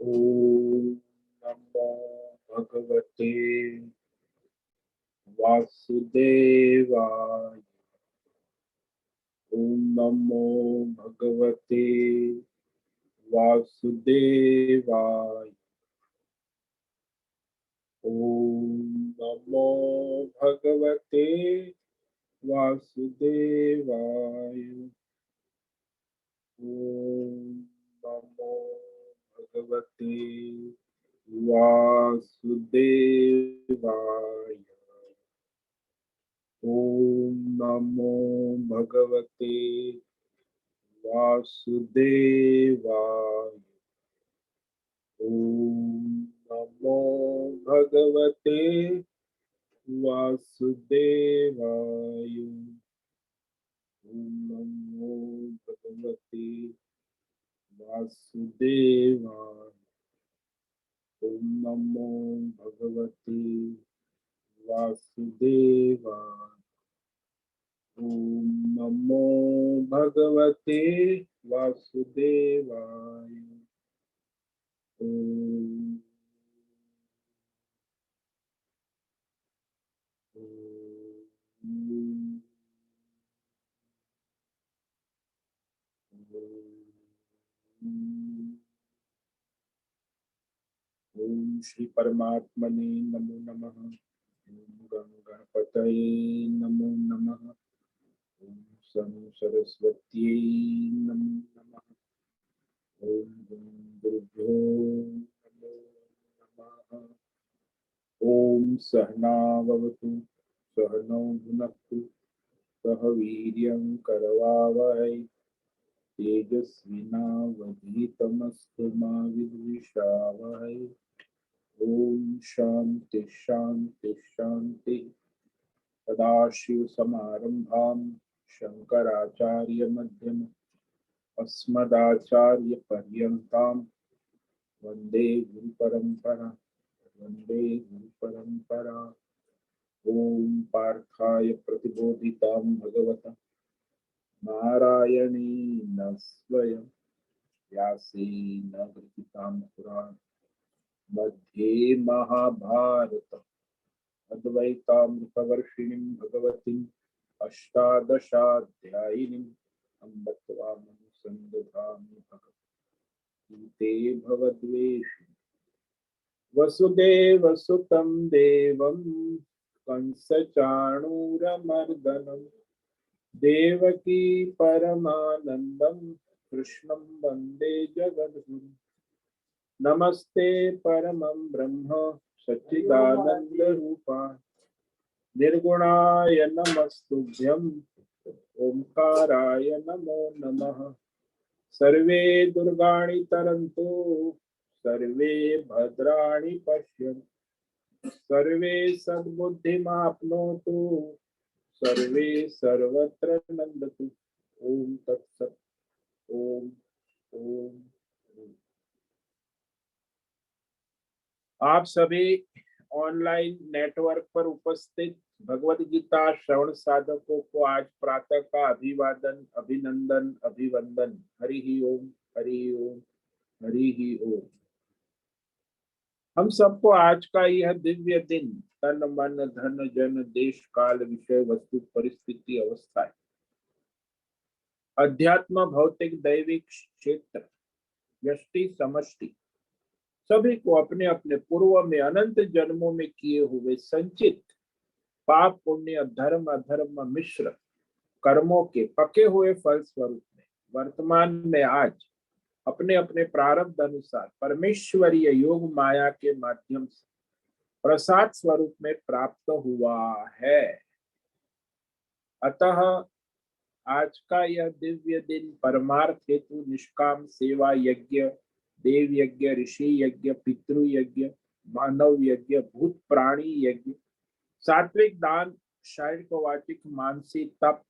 ओम नमो भगवते वासुदेवाय। ओम नमो भगवते वासुदेवाय। ओम नमो भगवते वासुदेवाय। ओम नमो भगवते वासुदेवाय। ओम नमो भगवते वासुदेवाय। ओम नमो भगवते वासुदेवाय। ओम नमो भगवते वासुदेवाय। ओम नमो भगवते वासुदेवाय। ओम नमो भगवते वासुदेवाय। ओम ओम श्री परमात्मने नमो नमः। ओम गण गणपतये नमो नमः। ओम सं सरस्वत्यै नमो नमः। ओम गं गुरुभ्यो नमो नमः। ओम सहनाववतु सहनौ भुनक्तु सह वीर्यं करवावहै तेजस्विनावधीतमस्तु मा विद्विषावहै। ओम शांति शांति शांति। सदाशिवसमारम्भां शंकराचार्य मध्यम अस्मदाचार्यपर्यन्तां वन्दे गुरुपरम्परा। वन्दे गुरुपरम्परा। ओम पार्थाय प्रतिबोधितां भगवता नारायणेन स्वयं व्यासेन ग्रथितां पुराण मध्ये महाभारत अद्वैतामृतवर्षिणीं भगवतीम् अष्टादशाध्यायिनीम् अम्ब त्वामनुसन्दधामि भगवते भवद्वेषिणि वसुदेवसुतं देवं कंसचाणूरमर्दनम् देवकी परमानन्दं कृष्णं वन्दे जगद्गुरुं। नमस्ते परमं ब्रह्म सच्चिदानन्दरूपाय निर्गुणाय नमस्तुभ्यं ओंकाराय नमो नमः। सर्वे दुर्गाणि तरन्तु सर्वे भद्राणि पश्यन्तु सर्वे सद्बुद्धिमाप्नोतु सर्वे सर्वत्र नंदतु। ओम तत्सत। ओम ओम ओम। आप सभी ऑनलाइन नेटवर्क पर उपस्थित भगवत गीता श्रवण साधकों को आज प्रातः का अभिवादन अभिनंदन अभिवंदन। हरि ही ओम हरि ही ओम हरि ही ओम। हम सबको आज का यह दिव्य दिन तन मन धन जन देश काल विषय वस्तु परिस्थिति अवस्था अध्यात्म भौतिक दैविक क्षेत्र व्यष्टि समष्टि सभी को अपने अपने पूर्व में अनंत जन्मों में किए हुए संचित पाप पुण्य धर्म अधर्म मिश्र कर्मों के पके हुए फल स्वरूप में वर्तमान में आज अपने अपने प्रारब्ध अनुसार परमेश्वरीय योग माया के माध्यम से प्रसाद स्वरूप में प्राप्त हुआ है। अतः आज का यह दिव्य दिन परमार्थ हेतु निष्काम सेवा यज्ञ देव यज्ञ ऋषि यज्ञ पितृ यज्ञ मानव यज्ञ भूत प्राणी यज्ञ सात्विक दान शारीरिक वाचिक मानसिक तप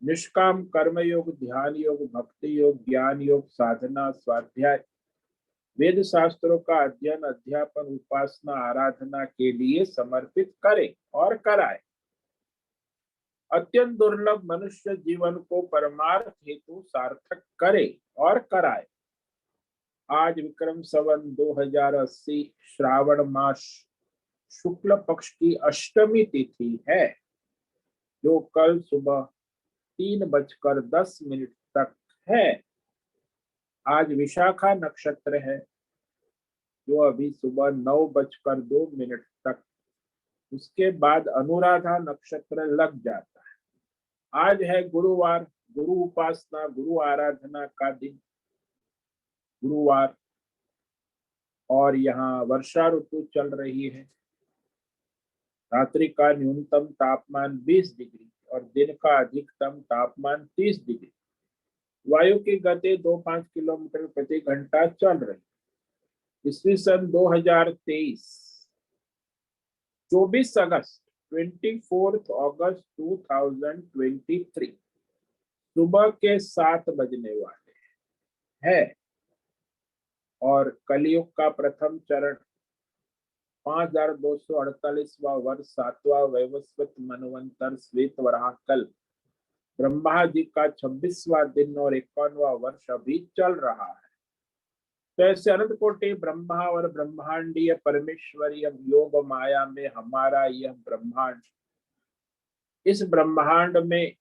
निष्काम कर्म योग ध्यान योग भक्ति योग ज्ञान योग साधना स्वाध्याय वेद शास्त्रों का अध्ययन अध्यापन उपासना आराधना के लिए समर्पित करें और कराए। अत्यंत दुर्लभ मनुष्य जीवन को परमार्थ हेतु सार्थक करे और कराए। आज विक्रम संवत 2080 श्रावण मास शुक्ल पक्ष की अष्टमी तिथि है, जो कल सुबह 3:10 तक है। आज विशाखा नक्षत्र है, जो अभी सुबह 9:02 तक, उसके बाद अनुराधा नक्षत्र लग जाता है। आज है गुरुवार, गुरु उपासना गुरु आराधना का दिन, गुरुवार, और यहाँ वर्षा ऋतु चल रही है। रात्रि का न्यूनतम तापमान 20 डिग्री और दिन का अधिकतम तापमान 30 डिग्री। वायु की गति 2-5 किलोमीटर प्रति घंटा चल रही। ईस्वी सन 2023, 24 अगस्त 24 अगस्त 2023 सुबह के 7 बजने वाले हैं। और कलयुग का प्रथम चरण 5248वां वर्ष 7वां वैवस्वत मनवंतर श्वेत वराहकल ब्रह्मा जी का 26वां दिन और 51वां वर्ष अभी चल रहा है। तो ऐसे अनंत कोटि ब्रह्मा और ब्रह्मांडीय परमेश्वरीय योग माया में हमारा यह ब्रह्मांड, इस ब्रह्मांड में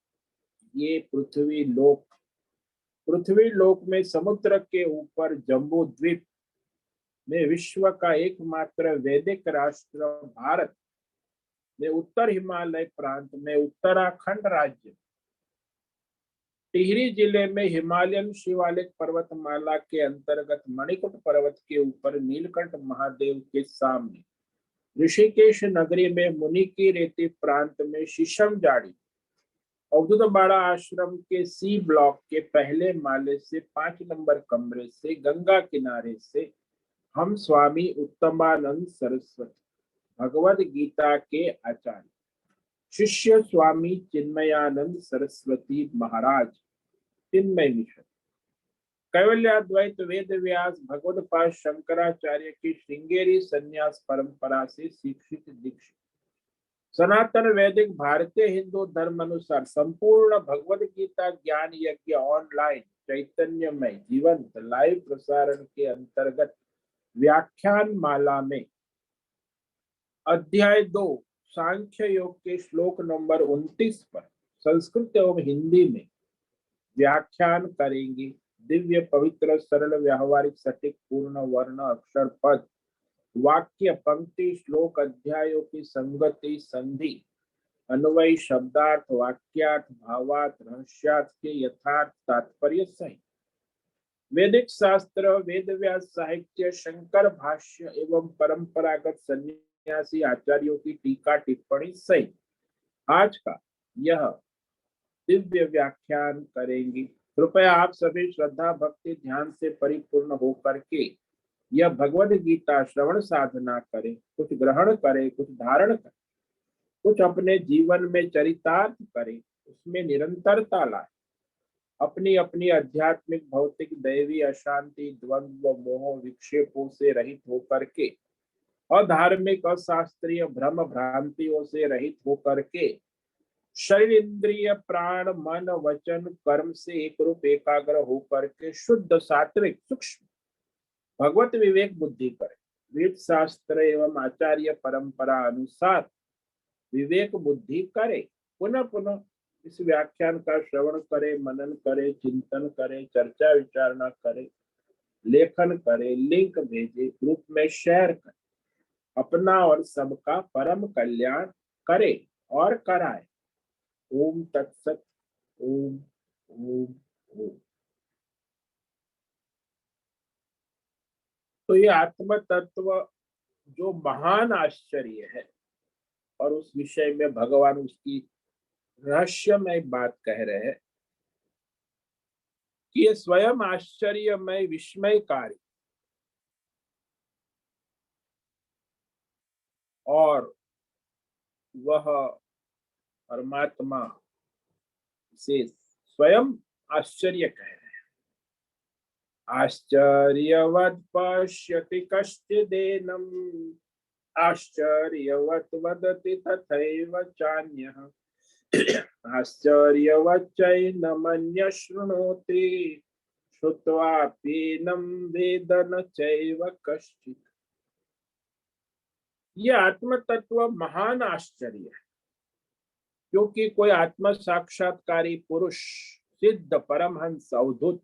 ये पृथ्वी लोक में समुद्र के ऊपर जम्बू द्वीप में विश्व का एकमात्र वैदिक राष्ट्र भारत में उत्तर हिमालय प्रांत में उत्तराखंड राज्य टिहरी जिले में हिमालयन शिवालिक पर्वतमाला के अंतर्गत मणिकूट पर्वत के ऊपर नीलकंठ महादेव के सामने ऋषिकेश नगरी में मुनि की रेती प्रांत में शीशम जाड़ी अवधूत बाड़ा आश्रम के सी ब्लॉक के पहले माले से 5 नंबर कमरे से गंगा किनारे से हम स्वामी उत्तमानंद सरस्वती भगवद गीता के आचार्य शिष्य स्वामी चिन्मयानंद सरस्वती महाराज चिन्मय मिशन कैवल्याद्वैत वेद व्यास भगवदपाद शंकराचार्य की श्रृंगेरी संन्यास परंपरा से शिक्षित दीक्षित सनातन वैदिक भारतीय हिंदू धर्म अनुसार संपूर्ण भगवद गीता ज्ञान यज्ञ ऑनलाइन चैतन्यमय जीवंत लाइव प्रसारण के अंतर्गत व्याख्यान माला में अध्याय 2 सांख्य योग के श्लोक नंबर 29 पर संस्कृत एवं हिंदी में व्याख्यान करेंगे। दिव्य पवित्र सरल व्यावहारिक सटीक पूर्ण वर्ण अक्षर पद वाक्य पंक्ति श्लोक अध्यायों की संगति संधि अन्वय शब्दार्थ वाक्यार्थ भावार्थ रहस्यार्थ के यथार्थ तात्पर्य सहित वैदिक शास्त्र वेद व्यास साहित्य शंकर भाष्य एवं परंपरागत सन्यासी आचार्यों की टीका टिप्पणी सहित आज का यह दिव्य व्याख्यान करेंगे। कृपया आप सभी श्रद्धा भक्ति ध्यान से परिपूर्ण होकर के यह भगवद गीता श्रवण साधना करें, कुछ ग्रहण करें, कुछ धारण करें, कुछ अपने जीवन में चरितार्थ करें, उसमें निरंतरता लाए, अपनी अपनी आध्यात्मिक भौतिक दैवी अशांति द्वंद्व मोह विक्षेपों से रहित होकर के अधार्मिक अशास्त्रीय भ्रम भ्रांतियों से रहित होकर के शरीर इंद्रिय प्राण मन वचन कर्म से एक रूप एकाग्र होकर के शुद्ध सात्विक सूक्ष्म भगवत विवेक बुद्धि करें। वेद शास्त्र एवं आचार्य परंपरा अनुसार विवेक बुद्धि करे। पुनः पुनः इस व्याख्यान का श्रवण करे, मनन करे, चिंतन करे, चर्चा विचारणा करे, लेखन करे, लिंक भेजे, ग्रुप में शेयर करे, अपना और सबका परम कल्याण करे और कराए। ओम तत्सत। ओम ओम ओम। तो ये आत्म तत्व जो महान आश्चर्य है और उस विषय में भगवान उसकी रहस्यमय बात कह रहे हैं कि ये स्वयं आश्चर्यमय विस्मयकारी और वह परमात्मा से स्वयं आश्चर्य कह रहे हैं। आश्चर्यवत् पश्यति कश्चिदेनम् आश्चर्यवत् वदति तथैव चान्यः आश्चर्यवच्चैनमन्यः शृणोति श्रुत्वाप्येनं वेद न चैव कश्चित्। ये आत्म तत्व महान आश्चर्य है, क्योंकि कोई आत्म साक्षात्कारी पुरुष, सिद्ध, परमहंस, अवधूत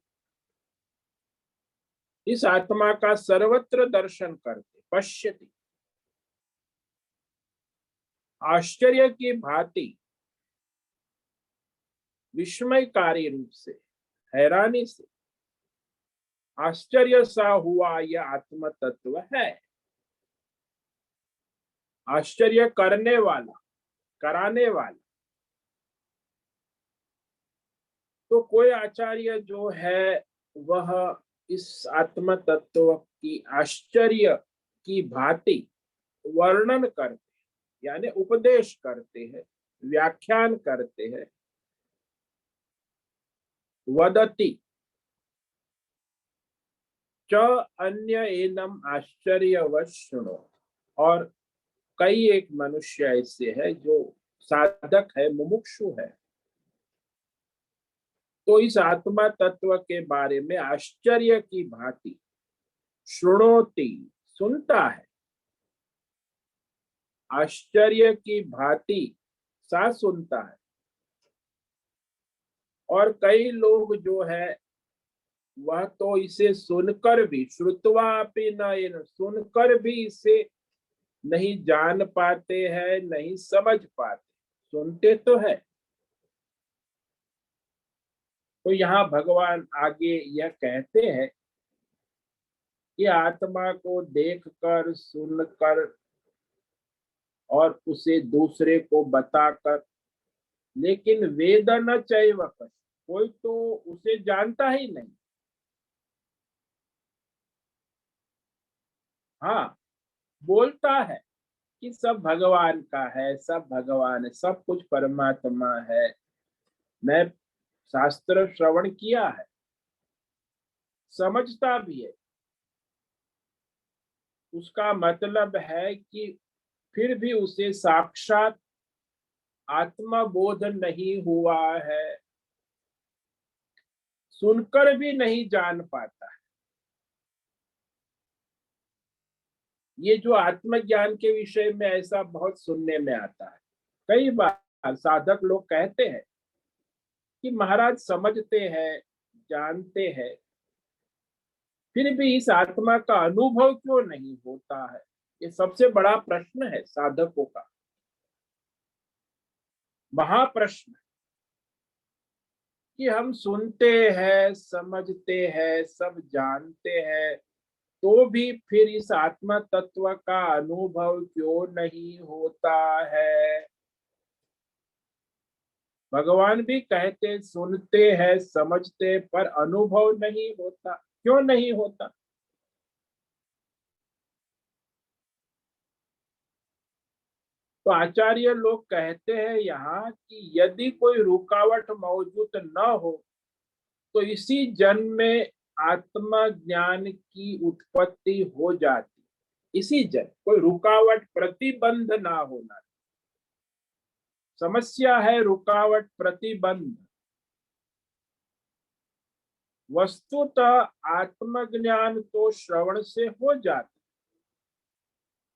इस आत्मा का सर्वत्र दर्शन करते, पश्यति, आश्चर्य की भांति, विस्मयकारी रूप से, हैरानी से, आश्चर्य सा हुआ यह आत्म तत्व है। आश्चर्य करने वाला, कराने वाला। तो कोई आचार्य जो है वह इस आत्म तत्व की आश्चर्य की भांति वर्णन करते, यानी उपदेश करते हैं, व्याख्यान करते हैं। वदति च अन्य एनम आश्चर्यवत् शृणु। और कई एक मनुष्य ऐसे है जो साधक है, मुमुक्षु है, तो इस आत्मा तत्व के बारे में आश्चर्य की भांति शृणोति, सुनता है, आश्चर्य की भांति सा सुनता है। और कई लोग जो है वह तो इसे सुनकर भी, श्रुत्वा अपि न, सुनकर भी इसे नहीं जान पाते हैं, नहीं समझ पाते, सुनते तो है। तो यहाँ भगवान आगे यह कहते हैं कि आत्मा को देखकर, सुनकर और उसे दूसरे को बताकर, लेकिन वेद न चैव कश्चित्, कोई तो उसे जानता ही नहीं। हाँ, बोलता है कि सब भगवान का है, सब भगवान है, सब कुछ परमात्मा है, मैं शास्त्र श्रवण किया है, समझता भी है। उसका मतलब है कि फिर भी उसे साक्षात आत्मबोध नहीं हुआ है, सुनकर भी नहीं जान पाता है। ये जो आत्मज्ञान के विषय में ऐसा बहुत सुनने में आता है। कई बार साधक लोग कहते हैं कि महाराज समझते हैं, जानते हैं, फिर भी इस आत्मा का अनुभव क्यों नहीं होता है। ये सबसे बड़ा प्रश्न है साधकों का, महाप्रश्न, कि हम सुनते हैं, समझते हैं, सब जानते हैं, तो भी फिर इस आत्मा तत्व का अनुभव क्यों नहीं होता है। भगवान भी कहते, सुनते हैं, समझते, पर अनुभव नहीं होता। क्यों नहीं होता? तो आचार्य लोग कहते हैं यहाँ कि यदि कोई रुकावट मौजूद न हो तो इसी जन्म में आत्मज्ञान की उत्पत्ति हो जाती। इसी जन्म, कोई रुकावट, प्रतिबंध ना होना। समस्या है रुकावट, प्रतिबंध। वस्तुतः आत्मज्ञान तो श्रवण से हो जाता,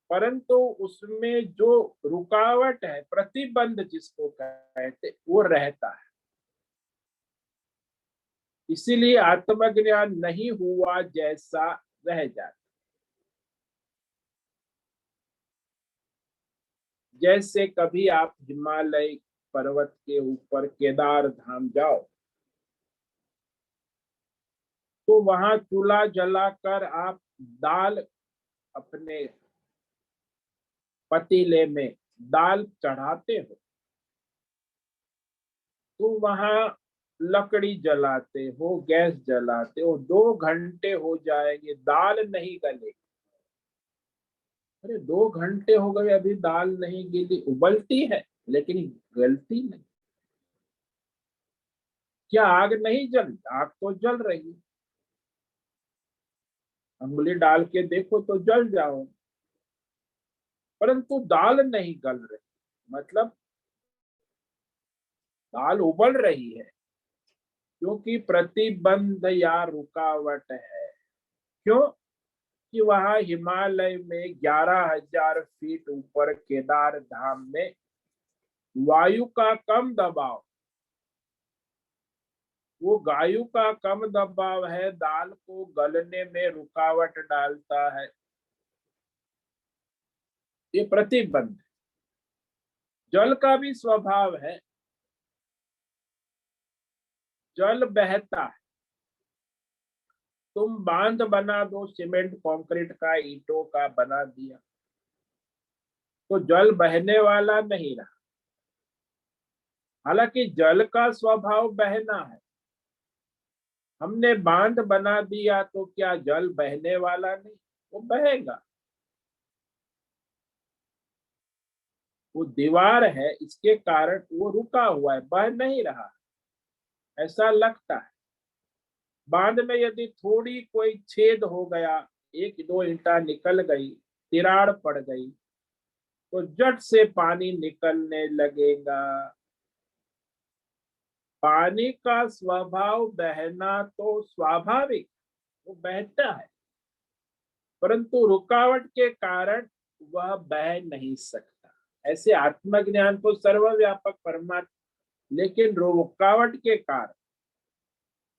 परंतु उसमें जो रुकावट है, प्रतिबंध जिसको कहते, वो रहता है। इसीलिए आत्मज्ञान नहीं हुआ जैसा रह जाता। जैसे कभी आप हिमालय पर्वत के ऊपर केदार धाम जाओ, तो वहां चूल्हा जलाकर आप दाल, अपने पतीले में दाल चढ़ाते हो, तो वहां लकड़ी जलाते हो, गैस जलाते हो, 2 घंटे हो जाएंगे, दाल नहीं गलेगी। अरे 2 घंटे हो गए, अभी दाल नहीं गिली, उबलती है लेकिन गलती नहीं। क्या आग नहीं जल? आग तो जल रही है, अंगुली डाल के देखो तो जल जाओ, परंतु दाल नहीं गल रही। मतलब दाल उबल रही है, क्योंकि प्रतिबंध या रुकावट है। क्यों? कि वहां हिमालय में 11,000 फीट ऊपर केदार धाम में वायु का कम दबाव, वो वायु का कम दबाव है, दाल को गलने में रुकावट डालता है। ये प्रतिबंध। जल का भी स्वभाव है, जल बहता है। तुम बांध बना दो, सीमेंट कंक्रीट का, ईंटों का बना दिया, तो जल बहने वाला नहीं रहा। हालांकि जल का स्वभाव बहना है। हमने बांध बना दिया तो क्या जल बहने वाला नहीं? वो बहेगा। वो दीवार है, इसके कारण वो रुका हुआ है, बह नहीं रहा, ऐसा लगता है। बांध में यदि थोड़ी कोई छेद हो गया, एक दो ईंटा निकल गई, तिराड़ पड़ गई, तो झट से पानी निकलने लगेगा। पानी का स्वभाव बहना तो स्वाभाविक, वो बहता है, परंतु रुकावट के कारण वह बह नहीं सकता। ऐसे आत्मज्ञान तो सर्वव्यापक परमात्मा, लेकिन रुकावट के कारण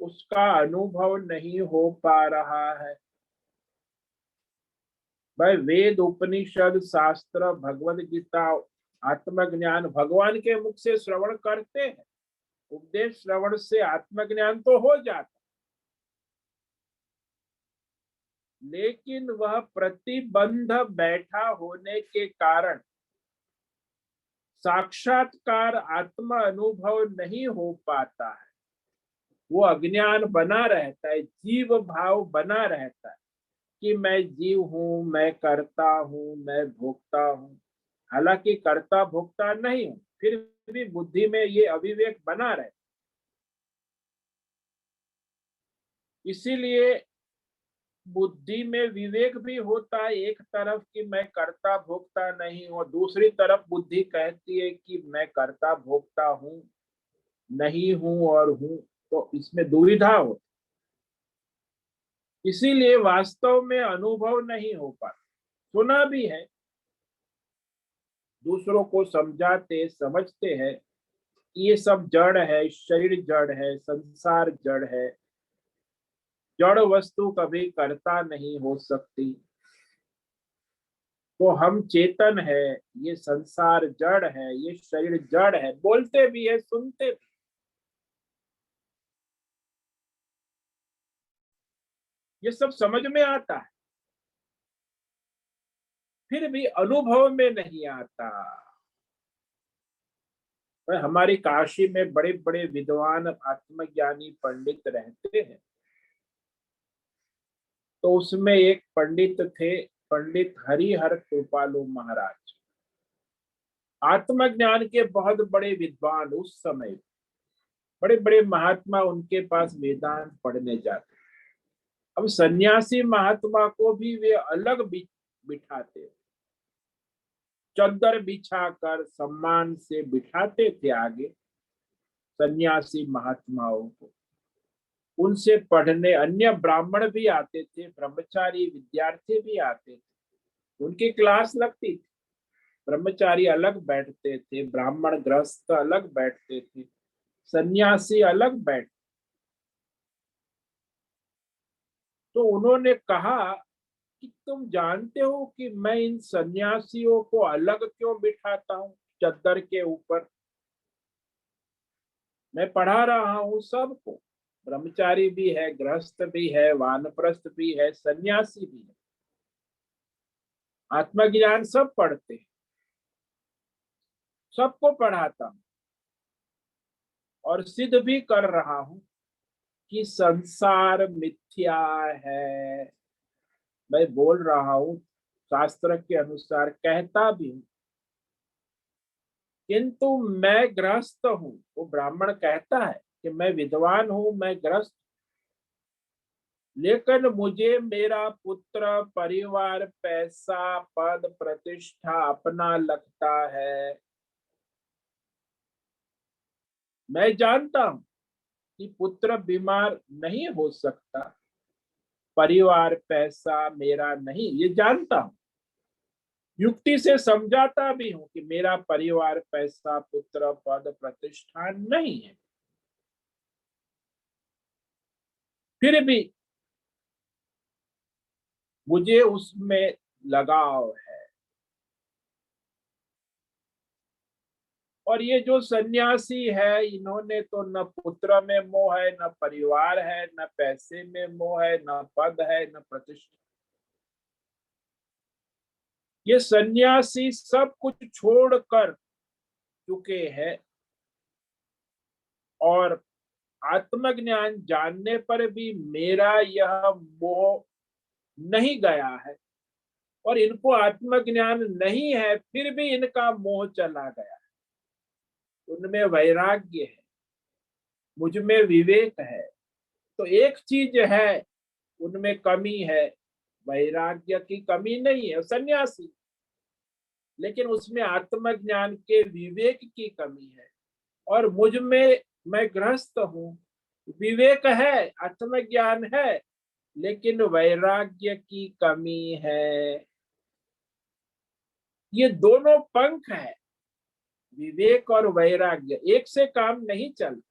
उसका अनुभव नहीं हो पा रहा है। भाई, वेद, उपनिषद, शास्त्र, भगवद गीता, आत्मज्ञान भगवान के मुख से श्रवण करते हैं। उपदेश श्रवण से आत्मज्ञान तो हो जाता, लेकिन वह प्रतिबंध बैठा होने के कारण साक्षात्कार आत्म अनुभव नहीं हो पाता है। वो अज्ञान बना रहता है, जीव भाव बना रहता है कि मैं जीव हूं, मैं करता हूं, मैं भोगता हूं। हालांकि करता भोगता नहीं हूं, फिर भी बुद्धि में ये अविवेक बना रहता। इसीलिए बुद्धि में विवेक भी होता है, एक तरफ कि मैं करता भोगता नहीं हूं, और दूसरी तरफ बुद्धि कहती है कि मैं करता भोगता हूं, नहीं हूं और हूं। तो इसमें दुविधा होती, इसीलिए वास्तव में अनुभव नहीं हो पाता। सुना भी है, दूसरों को समझाते समझते हैं कि ये सब जड़ है, शरीर जड़ है, संसार जड़ है, जड़ वस्तु कभी कर्ता नहीं हो सकती, तो हम चेतन है, ये संसार जड़ है, ये शरीर जड़ है, बोलते भी है, सुनते भी। ये सब समझ में आता है, फिर भी अनुभव में नहीं आता। पर हमारी काशी में बड़े बड़े विद्वान आत्मज्ञानी पंडित रहते हैं। तो उसमें एक पंडित थे, पंडित हरिहर कृपालु महाराज, आत्मज्ञान के बहुत बड़े विद्वान। उस समय बड़े बड़े महात्मा उनके पास वेदांत पढ़ने जाते। अब सन्यासी महात्मा को भी वे अलग बिठाते, चद्दर बिछाकर सम्मान से बिठाते थे आगे सन्यासी महात्माओं को। उनसे पढ़ने अन्य ब्राह्मण भी आते थे, ब्रह्मचारी विद्यार्थी भी आते थे, उनकी क्लास लगती थी। ब्रह्मचारी अलग बैठते थे, ब्राह्मण गृहस्थ अलग बैठते थे, सन्यासी अलग बैठ। तो उन्होंने कहा कि तुम जानते हो कि मैं इन सन्यासियों को अलग क्यों बिठाता हूँ चद्दर के ऊपर? मैं पढ़ा रहा हूँ सबको, ब्रह्मचारी भी है, गृहस्थ भी है, वानप्रस्थ भी है, सन्यासी भी है, आत्मज्ञान सब पढ़ते हैं, सबको पढ़ाता हूँ और सिद्ध भी कर रहा हूँ कि संसार मिथ्या है। मैं बोल रहा हूँ, शास्त्र के अनुसार कहता भी हूँ, किंतु मैं ग्रस्त हूँ। वो ब्राह्मण कहता है कि मैं विद्वान हूँ, मैं ग्रस्त, लेकिन मुझे मेरा पुत्र, परिवार, पैसा, पद, प्रतिष्ठा अपना लगता है। मैं जानता हूँ कि पुत्र बीमार नहीं हो सकता, परिवार पैसा मेरा नहीं, ये जानता हूं, युक्ति से समझाता भी हूं कि मेरा परिवार पैसा पुत्र पद प्रतिष्ठान नहीं है, फिर भी मुझे उसमें लगाव है। और ये जो सन्यासी है, इन्होंने तो न पुत्र में मोह है, न परिवार है, न पैसे में मोह है, न पद है, न प्रतिष्ठा। ये सन्यासी सब कुछ छोड़कर चुके हैं और आत्मज्ञान जानने पर भी मेरा यह मोह नहीं गया है, और इनको आत्मज्ञान नहीं है फिर भी इनका मोह चला गया है। उनमें वैराग्य है, मुझ में विवेक है। तो एक चीज है, उनमें कमी है, वैराग्य की कमी नहीं है सन्यासी, लेकिन उसमें आत्मज्ञान के विवेक की कमी है। और मुझ में, मैं गृहस्थ हूं, विवेक है, आत्मज्ञान है, लेकिन वैराग्य की कमी है। ये दोनों पंख है, विवेक और वैराग्य, एक से काम नहीं चलता।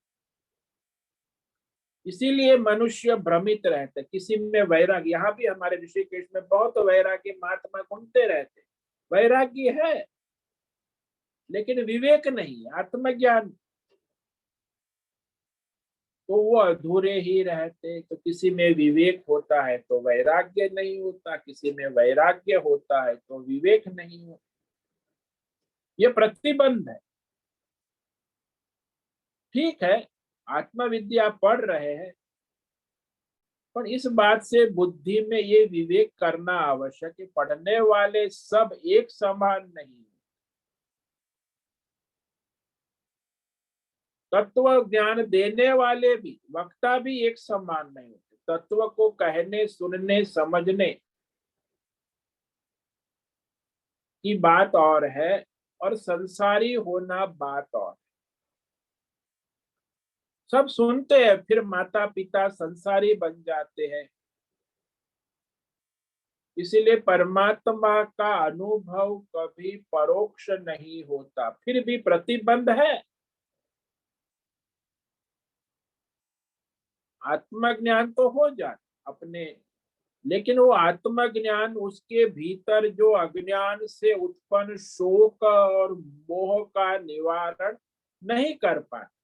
इसीलिए मनुष्य भ्रमित रहते, किसी में वैराग्य, यहाँ भी हमारे ऋषिकेश में बहुत वैराग्य महात्मा घूमते रहते, वैराग्य है लेकिन विवेक नहीं, आत्मज्ञान, तो वो अधूरे ही रहते। तो किसी में विवेक होता है तो वैराग्य नहीं होता, किसी में वैराग्य होता है तो विवेक नहीं होता। ये प्रतिबंध है। ठीक है, आत्मविद्या पढ़ रहे हैं, पर इस बात से बुद्धि में ये विवेक करना आवश्यक है, पढ़ने वाले सब एक समान नहीं, तत्व ज्ञान देने वाले भी, वक्ता भी एक समान नहीं होते। तत्व को कहने, सुनने, समझने की बात और है, और संसारी होना बात और। सब सुनते हैं, फिर माता पिता संसारी बन जाते हैं। इसीलिए परमात्मा का अनुभव कभी परोक्ष नहीं होता, फिर भी प्रतिबंध है। आत्मज्ञान तो हो जाए अपने, लेकिन वो आत्मज्ञान उसके भीतर जो अज्ञान से उत्पन्न शोक और मोह का निवारण नहीं कर पाते,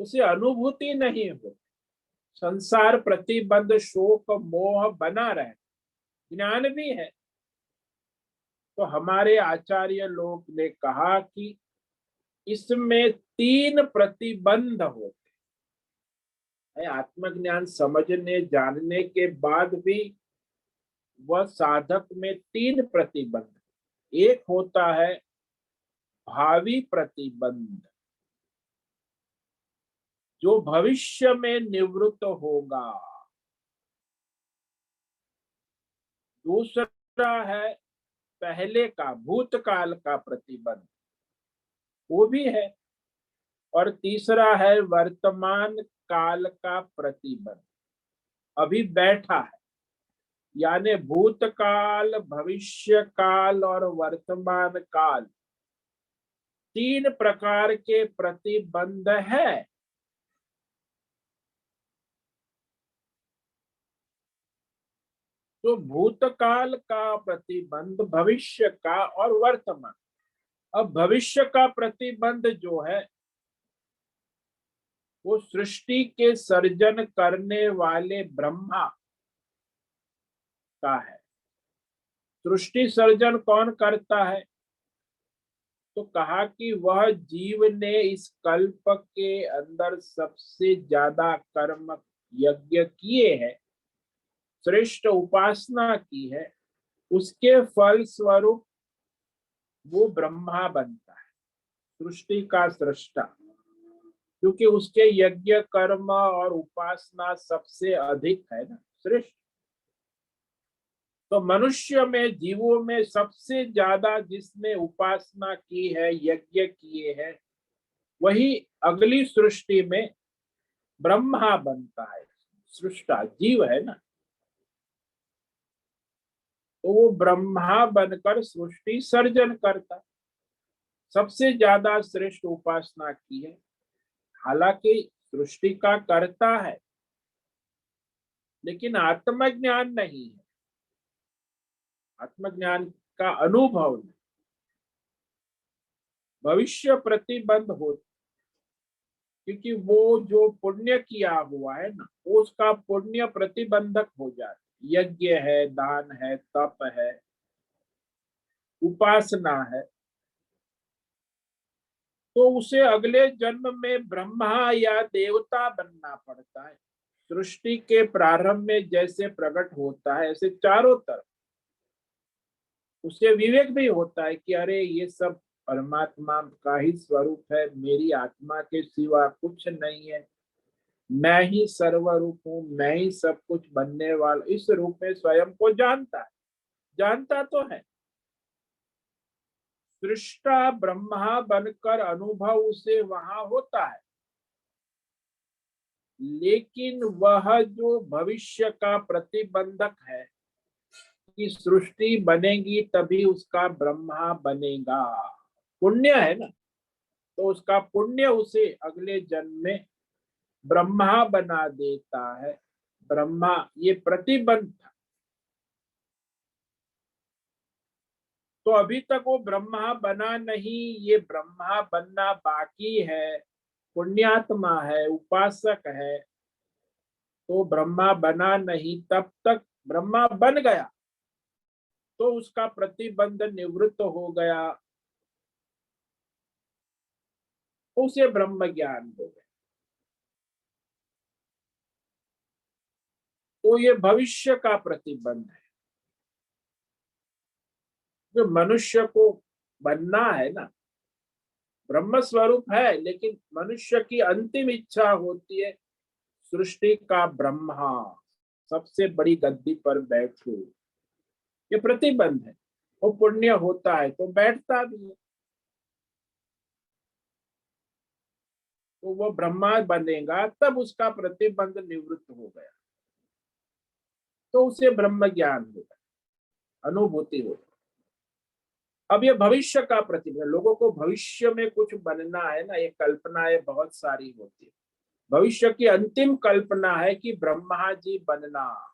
उसे अनुभूति नहीं होती। संसार प्रतिबंध शोक मोह बना रहे, ज्ञान भी है। तो हमारे आचार्य लोग ने कहा कि इसमें तीन प्रतिबंध होते हैं। आत्मज्ञान समझने जानने के बाद भी वह साधक में तीन प्रतिबंध, एक होता है भावी प्रतिबंध, जो भविष्य में निवृत्त होगा। दूसरा है पहले का, भूतकाल का प्रतिबंध, वो भी है। और तीसरा है वर्तमान काल का प्रतिबंध, अभी बैठा है। यानी भूतकाल, भविष्य काल और वर्तमान काल, तीन प्रकार के प्रतिबंध है। तो भूतकाल का प्रतिबंध, भविष्य का और वर्तमान। अब भविष्य का प्रतिबंध जो है वो सृष्टि के सर्जन करने वाले ब्रह्मा का है। सृष्टि सर्जन कौन करता है? तो कहा कि वह जीव ने इस कल्प के अंदर सबसे ज्यादा कर्म यज्ञ किए हैं, श्रेष्ठ उपासना की है, उसके फल स्वरूप वो ब्रह्मा बनता है, सृष्टि का सृष्टा, क्योंकि उसके यज्ञ कर्म और उपासना सबसे अधिक है ना, श्रेष्ठ। तो मनुष्य में, जीवों में सबसे ज्यादा जिसने उपासना की है, यज्ञ किए हैं, वही अगली सृष्टि में ब्रह्मा बनता है। सृष्टा जीव है ना, तो वो ब्रह्मा बनकर सृष्टि सर्जन करता। सबसे ज्यादा श्रेष्ठ उपासना की है। हालांकि सृष्टि का कर्ता है, लेकिन आत्मज्ञान नहीं है, आत्मज्ञान का अनुभव नहीं। भविष्य प्रतिबंध हो, क्योंकि वो जो पुण्य किया हुआ है ना, वो उसका पुण्य प्रतिबंधक हो जाता है। यज्ञ है, दान है, तप है, उपासना है, तो उसे अगले जन्म में ब्रह्मा या देवता बनना पड़ता है। सृष्टि के प्रारंभ में जैसे प्रकट होता है, ऐसे चारों तरफ उसे विवेक भी होता है कि अरे ये सब परमात्मा का ही स्वरूप है, मेरी आत्मा के सिवा कुछ नहीं है, मैं ही सर्वरूप हूँ, मैं ही सब कुछ बनने वाला। इस रूप में स्वयं को जानता है, जानता तो है। सृष्टा ब्रह्मा बनकर अनुभव उसे वहां होता है, लेकिन वह जो भविष्य का प्रतिबंधक है कि सृष्टि बनेगी तभी उसका ब्रह्मा बनेगा, पुण्य है ना, तो उसका पुण्य उसे अगले जन्म में ब्रह्मा बना देता है। ब्रह्मा ये प्रतिबंध था, तो अभी तक वो ब्रह्मा बना नहीं, ये ब्रह्मा बनना बाकी है। पुण्यात्मा है, उपासक है, तो ब्रह्मा बना नहीं। तब तक ब्रह्मा बन गया तो उसका प्रतिबंध निवृत्त हो गया, तो उसे ब्रह्म ज्ञान हो गया। तो ये भविष्य का प्रतिबंध है। जो मनुष्य को बनना है ना, ब्रह्म स्वरूप है, लेकिन मनुष्य की अंतिम इच्छा होती है सृष्टि का ब्रह्मा सबसे बड़ी गद्दी पर बैठो। ये प्रतिबंध है। वो पुण्य होता है तो बैठता भी है, तो वो ब्रह्मा बनेगा तब उसका प्रतिबंध निवृत्त हो गया, तो उसे ब्रह्म ज्ञान होगा, अनुभूति होगा। अब ये भविष्य का प्रतिबंध, लोगों को भविष्य में कुछ बनना है ना, ये कल्पनाएं बहुत सारी होती है। भविष्य की अंतिम कल्पना है कि ब्रह्मा जी बनना,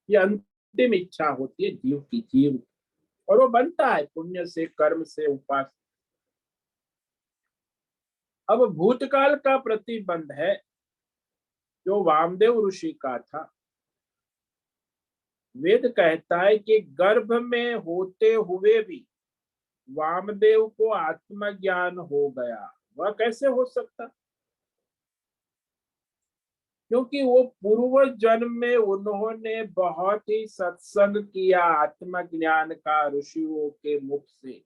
ये अंतिम इच्छा होती है जीव की, जीव, और वो बनता है पुण्य से, कर्म से, उपास। अब भूतकाल का प्रतिबंध है जो वामदेव ऋषि का था। वेद कहता है कि गर्भ में होते हुए भी वामदेव को आत्मज्ञान हो गया। वह कैसे हो सकता? क्योंकि वो पूर्व जन्म में उन्होंने बहुत ही सत्संग किया आत्मज्ञान का, ऋषियों के मुख से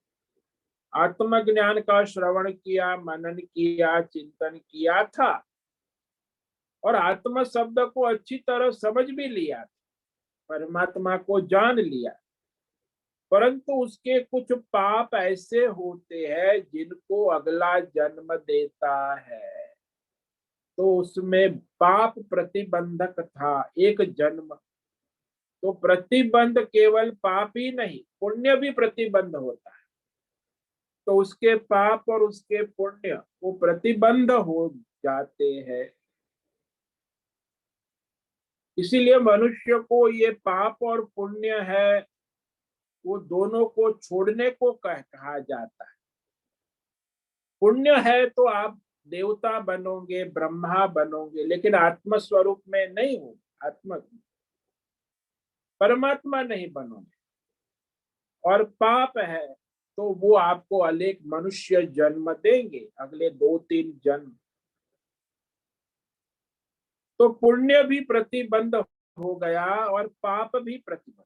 आत्मज्ञान का श्रवण किया, मनन किया, चिंतन किया था, और आत्म शब्द को अच्छी तरह समझ भी लिया, परमात्मा को जान लिया। परंतु उसके कुछ पाप ऐसे होते हैं जिनको अगला जन्म देता है, तो उसमें पाप प्रतिबंधक था एक जन्म। तो प्रतिबंध केवल पाप ही नहीं, पुण्य भी प्रतिबंध होता है। तो उसके पाप और उसके पुण्य वो प्रतिबंध हो जाते हैं। इसीलिए मनुष्य को ये पाप और पुण्य है, वो दोनों को छोड़ने को कहा जाता है। पुण्य है तो आप देवता बनोगे, ब्रह्मा बनोगे, लेकिन आत्म स्वरूप में नहीं हो, आत्मा परमात्मा नहीं बनोगे। और पाप है तो वो आपको अनेक मनुष्य जन्म देंगे, अगले 2-3 जन्म। तो पुण्य भी प्रतिबंध हो गया और पाप भी प्रतिबंध।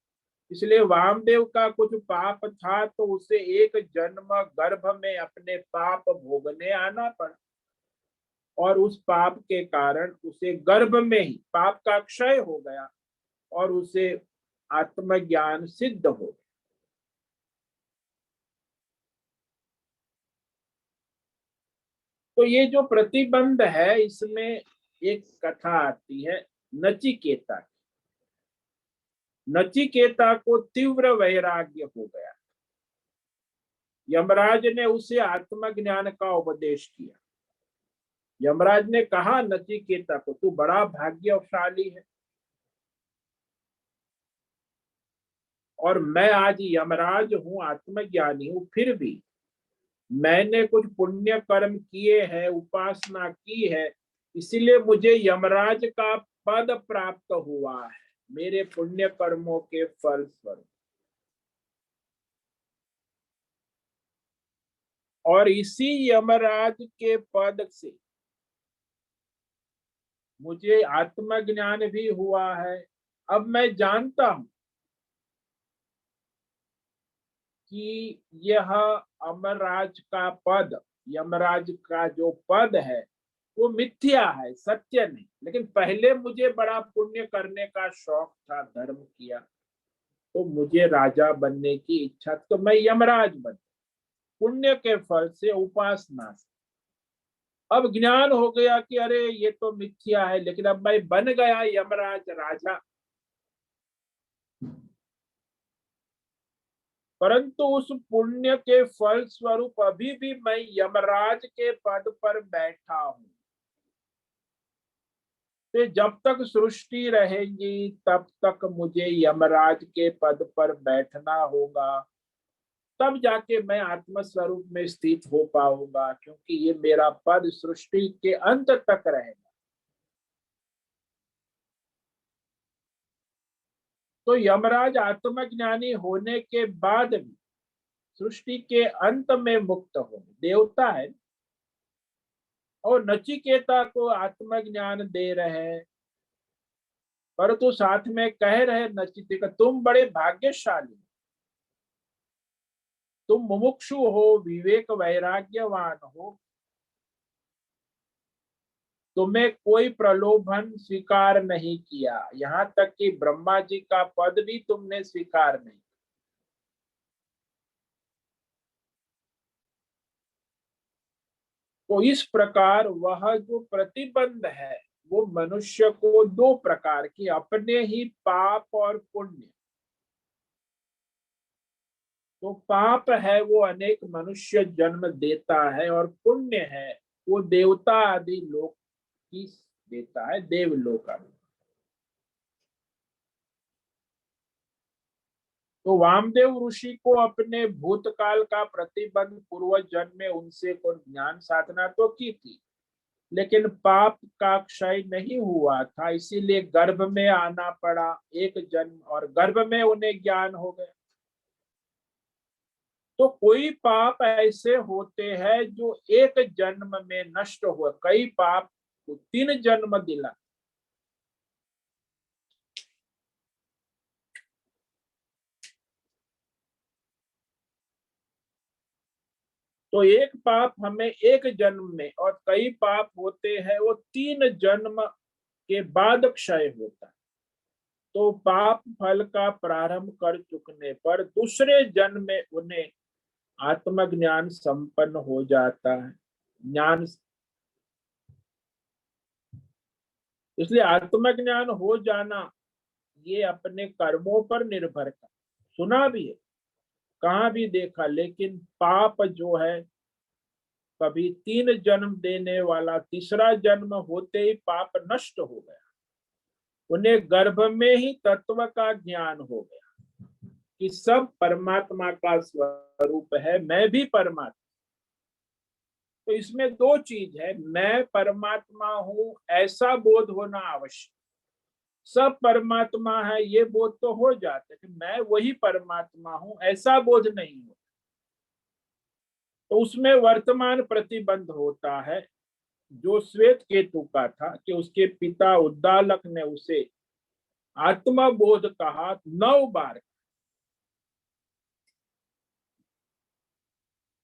इसलिए वामदेव का कुछ पाप था तो उसे एक जन्म गर्भ में अपने पाप भोगने आना पड़ा, और उस पाप के कारण उसे गर्भ में ही पाप का क्षय हो गया और उसे आत्मज्ञान सिद्ध हो गया। तो ये जो प्रतिबंध है, इसमें एक कथा आती है नचिकेता की। नचिकेता को तीव्र वैराग्य हो गया। यमराज ने उसे आत्मज्ञान का उपदेश किया। यमराज ने कहा नचिकेता को, तू बड़ा भाग्यशाली है, और मैं आज यमराज हूं, आत्मज्ञानी हूं, फिर भी मैंने कुछ पुण्य कर्म किए हैं, उपासना की है, इसीलिए मुझे यमराज का पद प्राप्त हुआ है, मेरे पुण्य कर्मों के फल स्वरूप। और इसी यमराज के पद से मुझे आत्मज्ञान भी हुआ है। अब मैं जानता हूं कि यह अमरराज का पद, यमराज का जो पद है वो मिथ्या है, सत्य नहीं। लेकिन पहले मुझे बड़ा पुण्य करने का शौक था, धर्म किया, तो मुझे राजा बनने की इच्छा, तो मैं यमराज बन, पुण्य के फल से, उपासना से। अब ज्ञान हो गया कि अरे ये तो मिथ्या है, लेकिन अब मैं बन गया यमराज, राजा। परंतु उस पुण्य के फल स्वरूप अभी भी मैं यमराज के पद पर बैठा हूं। तो जब तक सृष्टि रहेगी तब तक मुझे यमराज के पद पर बैठना होगा, तब जाके मैं आत्म स्वरूप में स्थित हो पाऊंगा, क्योंकि ये मेरा पद सृष्टि के अंत तक रहेगा। तो यमराज आत्मज्ञानी होने के बाद भी सृष्टि के अंत में मुक्त हो, देवता है, और नचिकेता को आत्मज्ञान दे रहे हैं। परंतु साथ में कह रहे नचिकेता, तुम बड़े भाग्यशाली, तुम मुमुक्षु हो, विवेक वैराग्यवान हो, तुम्हें कोई प्रलोभन स्वीकार नहीं किया, यहाँ तक कि ब्रह्मा जी का पद भी तुमने स्वीकार नहीं। तो इस प्रकार वह जो प्रतिबंध है वो मनुष्य को दो प्रकार की, अपने ही पाप और पुण्य। तो पाप है वो अनेक मनुष्य जन्म देता है, और पुण्य है वो देवता आदि लोक की देता है, देवलोक आदि। तो वामदेव ऋषि को अपने भूतकाल का प्रतिबंध पूर्व जन्म में उनसे को ज्ञान साधना तो की थी, लेकिन पाप का क्षय नहीं हुआ था, इसीलिए गर्भ में आना पड़ा एक जन्म, और गर्भ में उन्हें ज्ञान हो गया। तो कोई पाप ऐसे होते हैं जो एक जन्म में नष्ट हुए, कई पाप को 3 जन्म दिला। तो एक पाप हमें एक जन्म में, और कई पाप होते हैं वो 3 जन्म के बाद क्षय होता है। तो पाप फल का प्रारंभ कर चुकने पर दूसरे जन्म में उन्हें आत्मज्ञान संपन्न हो जाता है, ज्ञान। इसलिए आत्मज्ञान हो जाना ये अपने कर्मों पर निर्भर कर, सुना भी है, कहाँ भी देखा, लेकिन पाप जो है कभी 3 जन्म देने वाला, तीसरा जन्म होते ही पाप नष्ट हो गया, उन्हें गर्भ में ही तत्व का ज्ञान हो गया कि सब परमात्मा का स्वरूप है, मैं भी परमात्मा। तो इसमें दो चीज है, मैं परमात्मा हूं ऐसा बोध होना आवश्यक। सब परमात्मा है ये बोध तो हो जाता है, कि मैं वही परमात्मा हूं ऐसा बोध नहीं हो। तो उसमें वर्तमान प्रतिबंध होता है, जो श्वेत केतु का था, कि उसके पिता उद्दालक ने उसे आत्मबोध कहा 9 बार।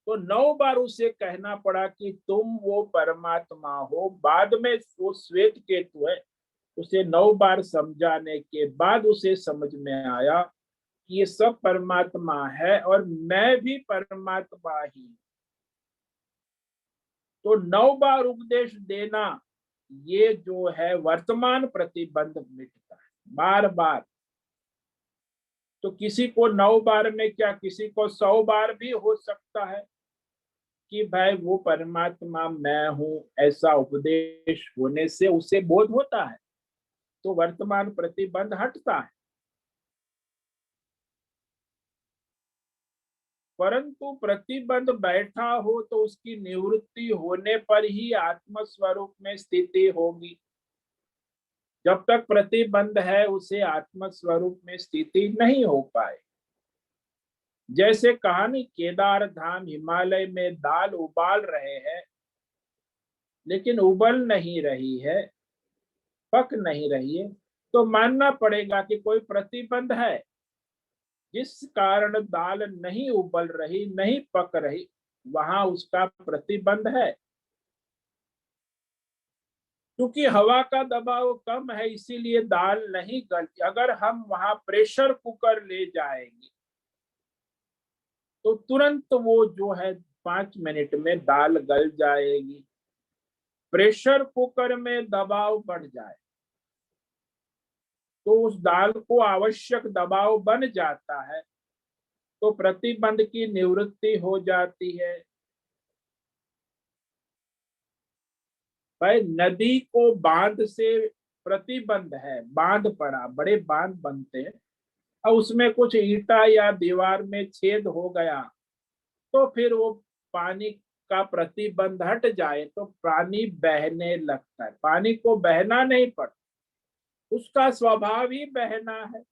तो 9 बार उसे कहना पड़ा कि तुम वो परमात्मा हो। बाद में वो श्वेत केतु है, उसे 9 बार समझाने के बाद उसे समझ में आया कि ये सब परमात्मा है और मैं भी परमात्मा ही। तो 9 बार उपदेश देना, ये जो है वर्तमान प्रतिबंध मिटता है बार बार। तो किसी को 9 बार में क्या, किसी को 100 बार भी हो सकता है कि भाई वो परमात्मा मैं हूं, ऐसा उपदेश होने से उसे बोध होता है, तो वर्तमान प्रतिबंध हटता है। परंतु प्रतिबंध बैठा हो तो उसकी निवृत्ति होने पर ही आत्म स्वरूप में स्थिति होगी। जब तक प्रतिबंध है उसे आत्म स्वरूप में स्थिति नहीं हो पाए। जैसे कहानी, केदार धाम हिमालय में दाल उबाल रहे हैं, लेकिन उबल नहीं रही है, पक नहीं रही है, तो मानना पड़ेगा कि कोई प्रतिबंध है जिस कारण दाल नहीं उबल रही, नहीं पक रही, वहां उसका प्रतिबंध है। क्योंकि हवा का दबाव कम है इसीलिए दाल नहीं गलती। अगर हम वहां प्रेशर कुकर ले जाएंगे तो तुरंत वो जो है 5 मिनट में दाल गल जाएगी। प्रेशर कुकर में दबाव बढ़ जाए तो उस दाल को आवश्यक दबाव बन जाता है, तो प्रतिबंध की निवृत्ति हो जाती है। भाई नदी को बांध से प्रतिबंध है, बांध पड़ा, बड़े बांध बनते हैं, और उसमें कुछ ईंटा या दीवार में छेद हो गया तो फिर वो पानी का प्रतिबंध हट जाए तो पानी बहने लगता है। पानी को बहना नहीं पड़ता, उसका स्वभाव ही बहना है।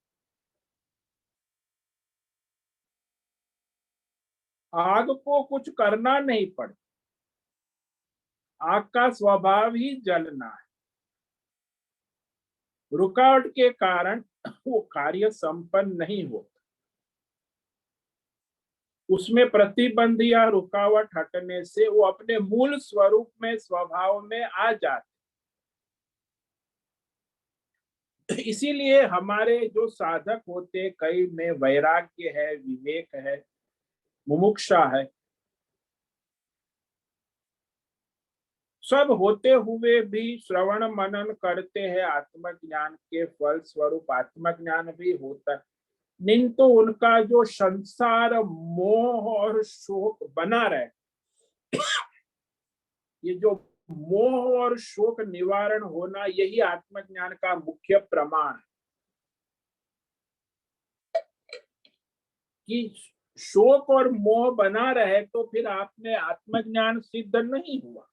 आग को कुछ करना नहीं पड़ता, आग का स्वभाव ही जलना है। रुकावट के कारण वो कार्य संपन्न नहीं होता। उसमें प्रतिबंध या रुकावट हटने से वो अपने मूल स्वरूप में, स्वभाव में आ जाते। इसीलिए हमारे जो साधक होते, कई में वैराग्य है, विवेक है, मुमुक्षा है, सब होते हुए भी श्रवण मनन करते हैं, आत्मज्ञान के फल स्वरूप आत्मज्ञान भी होता है, किंतु उनका जो संसार मोह और शोक बना रहे, ये जो मोह और शोक निवारण होना, यही आत्मज्ञान का मुख्य प्रमाण है। कि शोक और मोह बना रहे तो फिर आपने आत्मज्ञान सिद्ध नहीं हुआ।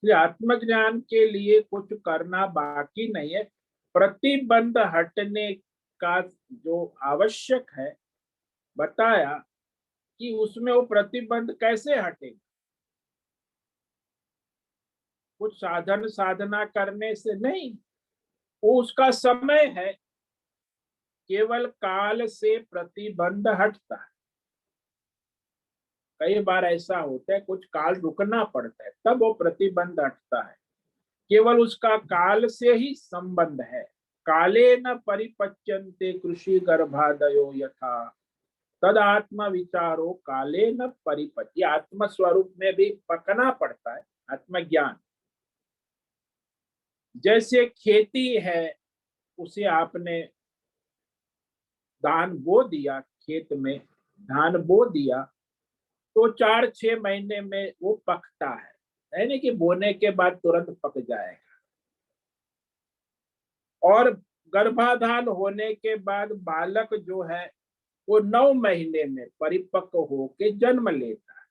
आत्मज्ञान के लिए कुछ करना बाकी नहीं है। प्रतिबंध हटने का जो आवश्यक है बताया कि उसमें वो प्रतिबंध कैसे हटेगा। कुछ साधन साधना करने से नहीं, वो उसका समय है। केवल काल से प्रतिबंध हटता है। कई बार ऐसा होता है कुछ काल रुकना पड़ता है तब वो प्रतिबंध हटता है। केवल उसका काल से ही संबंध है। काले न परिपच्यन्ते कृषि गर्भादयो यथा तद आत्म विचारो काले न परिपच्य। आत्म स्वरूप में भी पकना पड़ता है आत्मज्ञान। जैसे खेती है, उसे आपने धान बो दिया, खेत में धान बो दिया तो 4-6 महीने में वो पकता है नहीं कि बोने के बाद तुरंत पक जाएगा। और गर्भाधान होने के बाद बालक जो है वो 9 महीने में परिपक्व होके जन्म लेता है।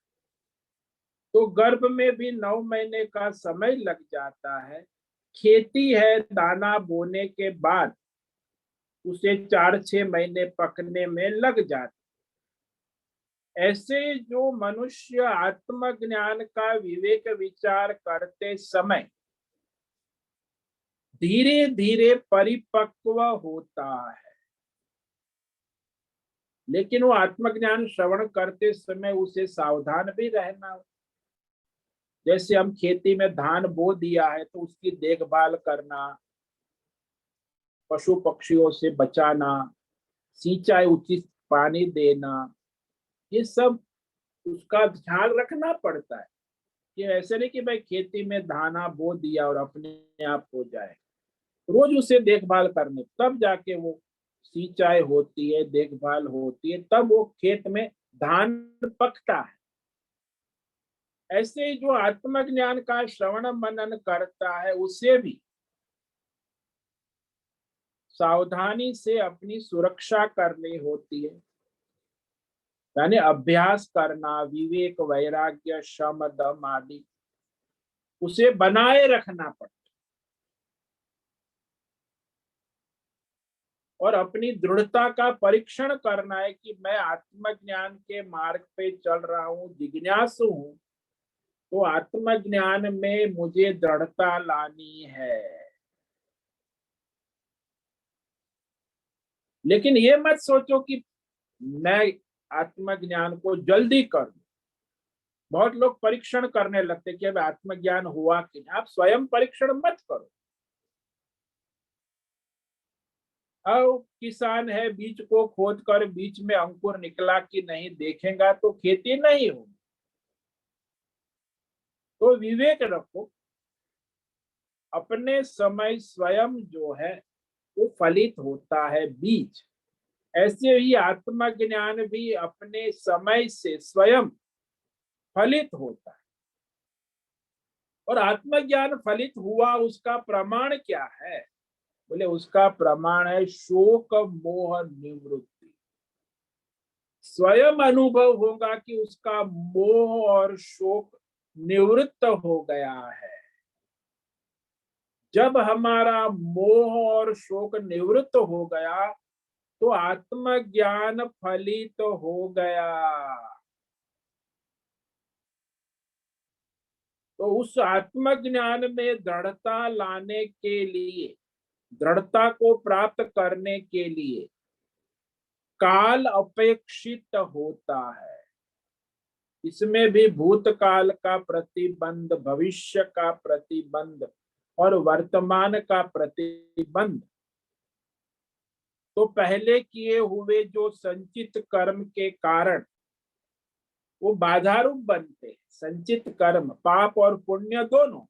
तो गर्भ में भी 9 महीने का समय लग जाता है। खेती है, दाना बोने के बाद उसे 4-6 महीने पकने में लग जाते। ऐसे जो मनुष्य आत्मज्ञान का विवेक विचार करते समय धीरे धीरे परिपक्व होता है, लेकिन वो आत्मज्ञान श्रवण करते समय उसे सावधान भी रहना हो। जैसे हम खेती में धान बो दिया है तो उसकी देखभाल करना, पशु पक्षियों से बचाना, सिंचाई उचित पानी देना, ये सब उसका ध्यान रखना पड़ता है। कि ऐसे नहीं कि भाई खेती में दाना बो दिया और अपने आप हो जाए, रोज उसे देखभाल करने, तब जाके वो सिंचाई होती है, देखभाल होती है, तब वो खेत में धान पकता है। ऐसे ही जो आत्मज्ञान का श्रवण मनन करता है उसे भी सावधानी से अपनी सुरक्षा करनी होती है, यानी अभ्यास करना, विवेक वैराग्य शम दम आदि उसे बनाए रखना पड़ता, और अपनी दृढ़ता का परीक्षण करना है कि मैं आत्मज्ञान के मार्ग पे चल रहा हूँ, जिज्ञासु हूँ, तो आत्मज्ञान में मुझे दृढ़ता लानी है। लेकिन ये मत सोचो कि मैं आत्मज्ञान को जल्दी कर लूं। बहुत लोग परीक्षण करने लगते कि अब आत्मज्ञान हुआ कि नहीं। आप स्वयं परीक्षण मत करो। अब किसान है, बीज को खोद कर बीज में अंकुर निकला कि नहीं देखेगा तो खेती नहीं होगी। तो विवेक रखो, अपने समय स्वयं जो है वो फलित होता है बीज। ऐसे ही आत्मज्ञान भी अपने समय से स्वयं फलित होता है। और आत्मज्ञान फलित हुआ उसका प्रमाण क्या है? बोले उसका प्रमाण है शोक मोह निवृत्ति। स्वयं अनुभव होगा कि उसका मोह और शोक निवृत्त हो गया है। जब हमारा मोह और शोक निवृत्त हो गया तो आत्मज्ञान फलित हो गया। तो उस आत्मज्ञान में दृढ़ता लाने के लिए, दृढ़ता को प्राप्त करने के लिए काल अपेक्षित होता है। इसमें भी भूतकाल का प्रतिबंध, भविष्य का प्रतिबंध और वर्तमान का प्रतिबंध। तो पहले किए हुए जो संचित कर्म के कारण वो बाधा रूप बनते हैं, संचित कर्म पाप और पुण्य दोनों।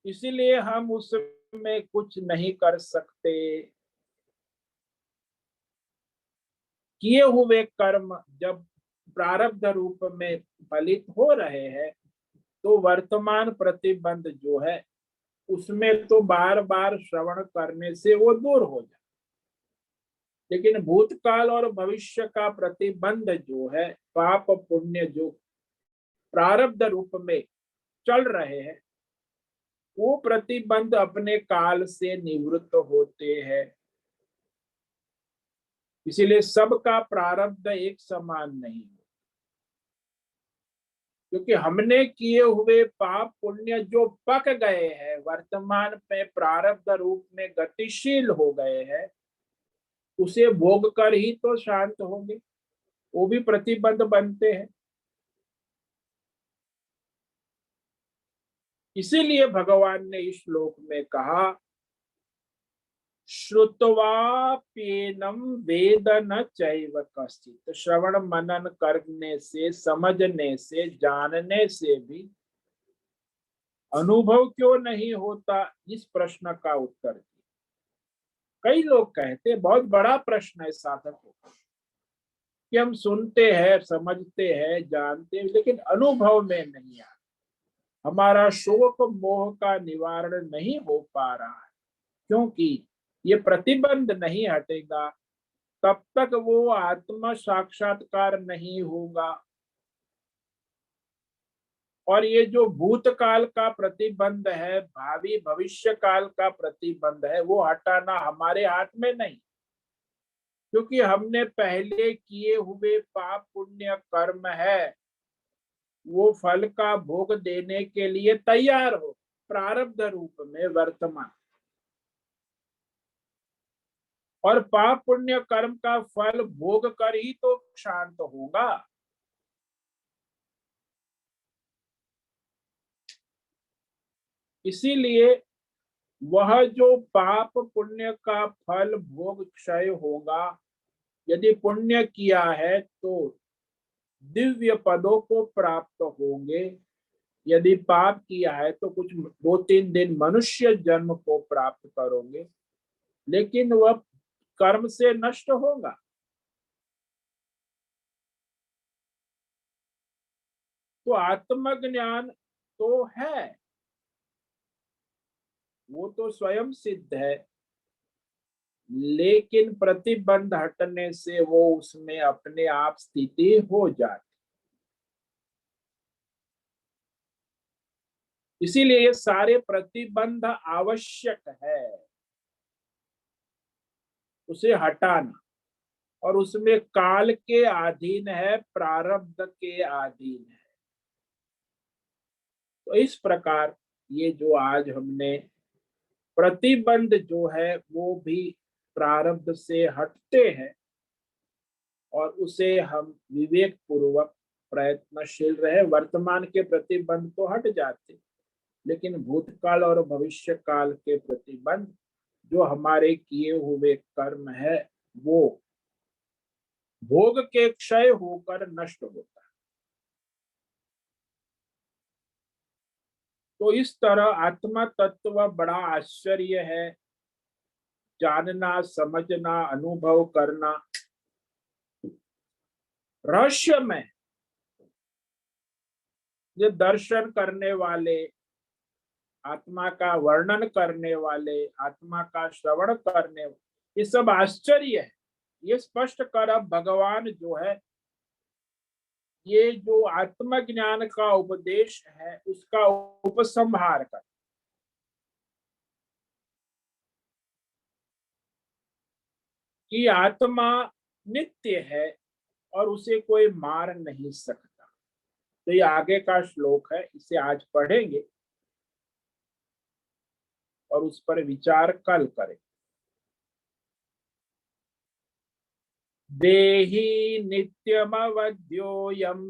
इसीलिए हम उसमें कुछ नहीं कर सकते। किए हुए कर्म जब प्रारब्ध रूप में फलित हो रहे हैं तो वर्तमान प्रतिबंध जो है उसमें तो बार बार श्रवण करने से वो दूर हो जाए। लेकिन भूतकाल और भविष्य का प्रतिबंध जो है, पाप पुण्य जो प्रारब्ध रूप में चल रहे हैं, वो प्रतिबंध अपने काल से निवृत्त होते हैं। इसीलिए सबका प्रारब्ध एक समान नहीं है, क्योंकि हमने किए हुए पाप पुण्य जो पक गए हैं, वर्तमान में प्रारब्ध रूप में गतिशील हो गए हैं, उसे भोग कर ही तो शांत होंगे। वो भी प्रतिबंध बनते हैं। इसीलिए भगवान ने इस श्लोक में कहा श्रुत्वाप्येनं वेद न चैव कश्चित्। श्रवण मनन करने से, समझने से, जानने से भी अनुभव क्यों नहीं होता, इस प्रश्न का उत्तर दिया। कई लोग कहते, बहुत बड़ा प्रश्न है साधकों का, कि हम सुनते हैं, समझते हैं, जानते हैं, लेकिन अनुभव में नहीं आता। हमारा शोक मोह का निवारण नहीं हो पा रहा है, क्योंकि ये प्रतिबंध नहीं हटेगा तब तक वो आत्म साक्षात्कार नहीं होगा। और ये जो भूतकाल का प्रतिबंध है, भावी भविष्य काल का प्रतिबंध है, वो हटाना हमारे हाथ में नहीं, क्योंकि हमने पहले किए हुए पाप पुण्य कर्म है, वो फल का भोग देने के लिए तैयार हो प्रारब्ध रूप में वर्तमान। और पाप पुण्य कर्म का फल भोग कर ही तो शांत होगा। इसीलिए वह जो पाप पुण्य का फल भोग क्षय होगा, यदि पुण्य किया है तो दिव्य पदों को प्राप्त होंगे, यदि पाप किया है तो कुछ 2-3 दिन मनुष्य जन्म को प्राप्त करोगे, लेकिन वह कर्म से नष्ट होगा। तो आत्मज्ञान तो है, वो तो स्वयं सिद्ध है, लेकिन प्रतिबंध हटने से वो उसमें अपने आप स्थिति हो जाती। इसीलिए ये सारे प्रतिबंध आवश्यक है उसे हटाना, और उसमें काल के अधीन है, प्रारब्ध के अधीन है। तो इस प्रकार ये जो आज हमने प्रतिबंध जो है वो भी प्रारब्ध से हटते हैं, और उसे हम विवेक पूर्वक प्रयत्नशील रहे। वर्तमान के प्रतिबंध तो हट जाते, लेकिन भूतकाल और भविष्य काल के प्रतिबंध, जो हमारे किए हुए कर्म है, वो भोग के क्षय होकर नष्ट होता है। तो इस तरह आत्मा तत्व बड़ा आश्चर्य है, जानना, समझना, अनुभव करना रहस्यमय। ये दर्शन करने वाले, आत्मा का वर्णन करने वाले, आत्मा का श्रवण करने, ये सब आश्चर्य है। ये स्पष्ट कर अब भगवान जो है, ये जो आत्मज्ञान का उपदेश है उसका उपसंहार कर, कि आत्मा नित्य है और उसे कोई मार नहीं सकता। तो ये आगे का श्लोक है, इसे आज पढ़ेंगे और उस पर विचार कल करें। देहि नित्यमवध्योऽयम्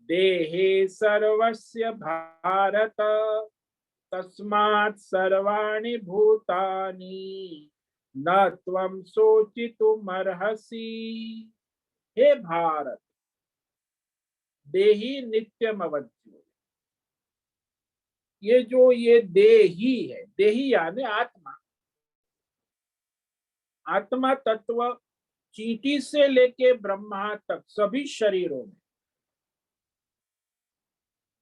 देहे सर्वस्य भारत तस्मात् सर्वाणि भूतानि न त्वं शोचितुमर्हसि। हे भारत, देहि नित्यमवध्यो, ये देही है, देही यानी आत्मा। आत्मा तत्व चींटी से लेके ब्रह्मा तक सभी शरीरों में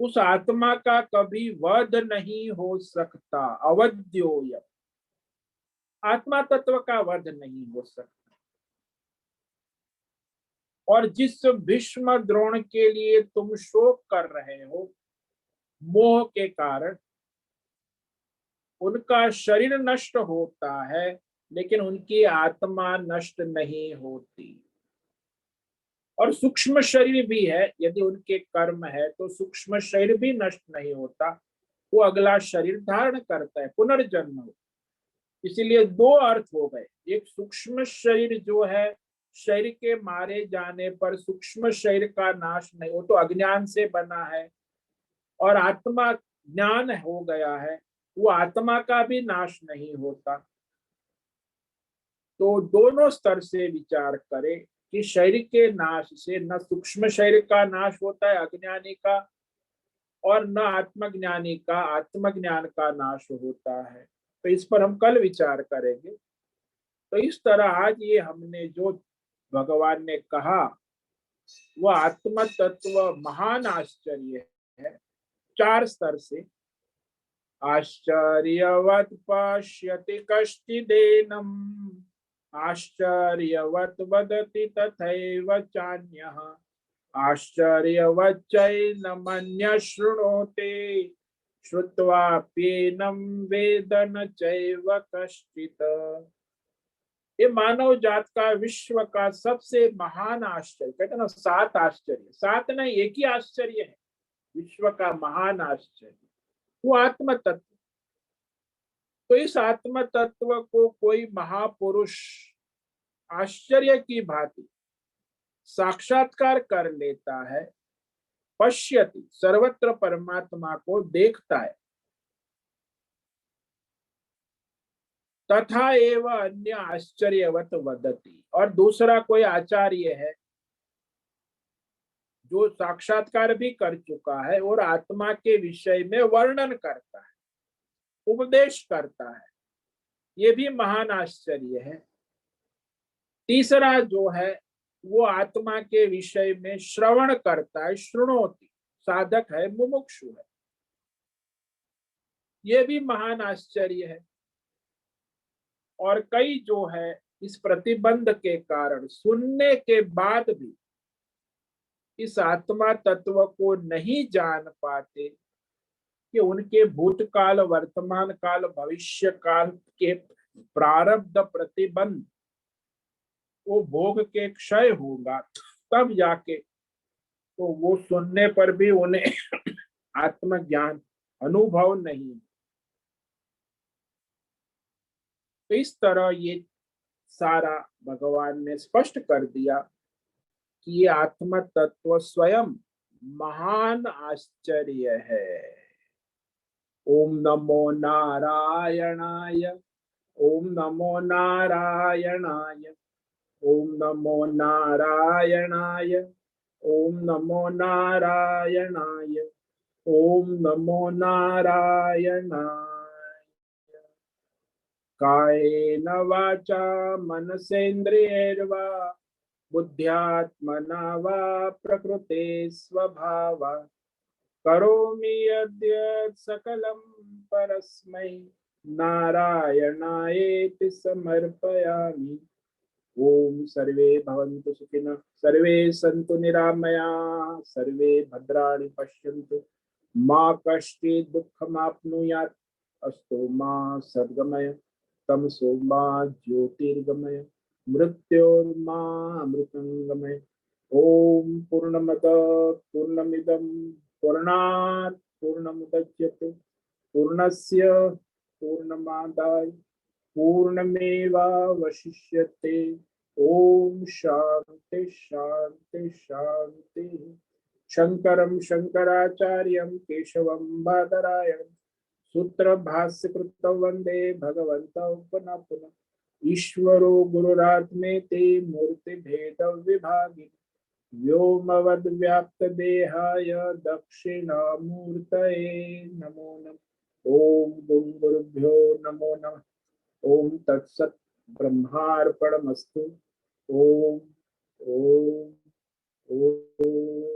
उस आत्मा का कभी वध नहीं हो सकता। अवध्योयम, आत्मा तत्व का वध नहीं हो सकता। और जिस भीष्म द्रोण के लिए तुम शोक कर रहे हो मोह के कारण, उनका शरीर नष्ट होता है लेकिन उनकी आत्मा नष्ट नहीं होती। और सूक्ष्म शरीर भी है, यदि उनके कर्म है तो सूक्ष्म शरीर भी नष्ट नहीं होता, वो अगला शरीर धारण करता है, पुनर्जन्म हो। इसीलिए दो अर्थ हो गए। एक सूक्ष्म शरीर जो है, शरीर के मारे जाने पर सूक्ष्म शरीर का नाश नहीं, वो तो अज्ञान से बना है। और आत्मा ज्ञान हो गया है, वो आत्मा का भी नाश नहीं होता। तो दोनों स्तर से विचार करें कि शरीर के नाश से न सूक्ष्म शरीर का नाश होता है अज्ञानी का, और न आत्मज्ञानी का आत्मज्ञान का नाश होता है। तो इस पर हम कल विचार करेंगे। तो इस तरह आज ये हमने जो भगवान ने कहा, वह आत्म तत्व महान आश्चर्य है, 4 स्तर से। आश्चर्यवत् पश्यति कश्चिदेनम् आश्चर्यवत् वदति तथैव चान्यः आश्चर्यवच्चैनमन्यः शृणोति श्रुत्वाप्येनं वेद न चैव कश्चित्। ये मानव जात का, विश्व का सबसे महान आश्चर्य, कहते हैं ना 7 आश्चर्य, 7 नहीं, एक ही आश्चर्य है विश्व का महान आश्चर्य, वो आत्म तत्व। तो इस आत्म तत्व को कोई महापुरुष आश्चर्य की भांति साक्षात्कार कर लेता है, पश्यति, सर्वत्र परमात्मा को देखता है। तथा एव अन्य आश्चर्यवत वदति। और दूसरा कोई आचार्य है जो साक्षात्कार भी कर चुका है और आत्मा के विषय में वर्णन करता है, उपदेश करता है, ये भी महान आश्चर्य है। तीसरा जो है वो आत्मा के विषय में श्रवण करता है, श्रुणोति, साधक है, मुमुक्षु है, ये भी महान आश्चर्य है। और कई जो है इस प्रतिबंध के कारण सुनने के बाद भी इस आत्मा तत्व को नहीं जान पाते कि उनके भूतकाल, वर्तमान काल, भविष्य काल के प्रारब्ध प्रतिबंध वो भोग के क्षय होगा, तब जाके तो वो सुनने पर भी उन्हें आत्मज्ञान अनुभव नहीं। तो इस तरह ये सारा भगवान ने स्पष्ट कर दिया कि ये आत्म तत्व स्वयं महान आश्चर्य है। ओम नमो नारायणाय, ओम नमो नारायणाय, ओम नमो नारायणाय, ओम नमो नारायणाय, ओम नमो नारायणाय। कायेन वाचा मनसेन्द्रियैर्वा बुद्ध्यात्मना वा प्रकृते स्वभावा करोमि यद्यत् सकलं परस्मै नारायणायेति समर्पयामि। ओम सर्वे भवन्तु सुखिनः, सर्वे सन्तु निरामयाः, सर्वे भद्राणि पश्यन्तु, मा कश्चित् दुःखमाप्नुयात्। अस्तु मा सद्गमय, तमसो मा ज्योतिर्गमय, मृत्योर्मा अमृतंगमय। ओम पूर्णमद पूर्णमिदं पूर्णात् पूर्णमुदच्यते पूर्णस्य पूर्णमादाय पूर्णमेवावशिष्यते। ओम शांति शांति शांति। शंकरं शंकराचार्यं केशवं बादरायणं सूत्र भाष्य कृतौ वंदे भगवन्तौ पुनः पुनः। ईश्वरो गुरुरात्मेति मूर्ति भेद विभागिनि व्योमवद् व्याप्त देहाय दक्षिणामूर्तये नमो नमः। ओम गुरुभ्यो नमो नमः। ओम तत्सत् ब्रह्मार्पणमस्तु। ओम ओम ओम।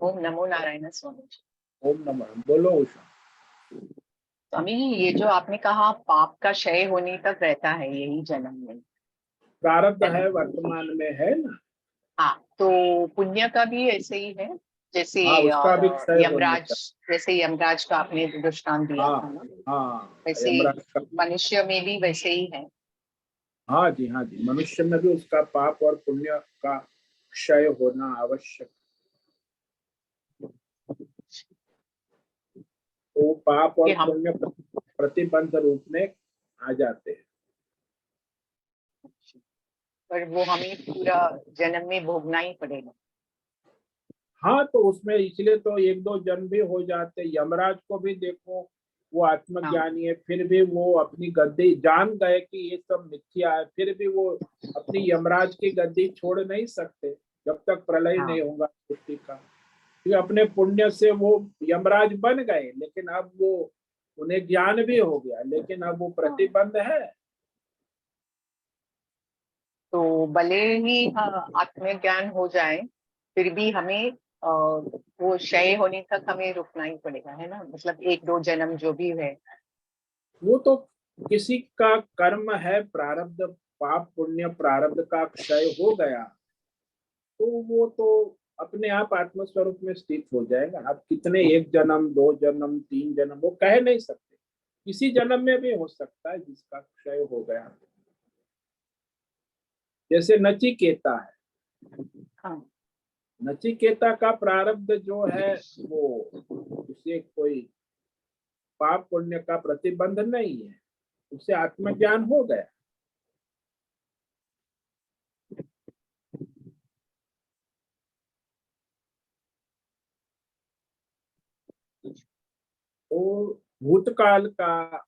ओम नमो नारायण स्वामी जी। ओम नमः। बोलो उषा। स्वामी जी, ये जो आपने कहा पाप का क्षय होने तक रहता है यही जन्म में, प्रारब्ध है, वर्तमान में है ना। हाँ, तो पुण्य का भी ऐसे ही है जैसे हाँ, उसका भी क्षय होने यमराज, का। जैसे यमराज का आपने दृष्टांत दिया हाँ था ना, हाँ, वैसे यमराज का। मनुष्य में भी वैसे ही है। हाँ जी, हाँ जी, मनुष्य में भी उसका पाप और पुण्य का क्षय होना आवश्यक। तो पाप और कि हम पुण्य प्रतिबंध रूप में आ जाते हैं। पर वो हमें पूरा जन्म में भोगना ही पड़ेगा। हाँ, तो उसमें इसलिए तो एक दो जन्म भी हो जाते। यमराज को भी देखो, वो हाँ, आत्मज्ञानी है, फिर भी वो अपनी गद्दी जान गए कि ये सब मिथ्या है, फिर भी वो अपनी यमराज की गद्दी छोड़ नहीं सकते जब तक प्रलय हाँ, नहीं होगा सृष्टि का। क्योंकि अपने पुण्य से वो यमराज बन गए, लेकिन अब वो उन्हें ज्ञान भी हो गया, लेकिन अब वो प्रतिबंध है। तो भले ही आत्मज्ञान हो जाए फिर भी हमें वो क्षय होने तक हमें रुकना ही पड़ेगा, है ना। मतलब एक दो जन्म जो भी है। वो तो किसी का कर्म है, प्रारब्ध, पाप पुण्य प्रारब्ध का क्षय हो गया तो वो तो अपने आप आत्मस्वरूप में स्थित हो जाएगा। आप कितने 1 जन्म 2 जन्म 3 जन्म वो कह नहीं सकते, किसी जन्म में भी हो सकता है जिसका क्षय हो गया। जैसे नचिकेता है, हाँ नचिकेता का प्रारब्ध जो है वो उसे कोई पाप पुण्य का प्रतिबंध नहीं है, उसे आत्मज्ञान हो गया। तो भूतकाल का,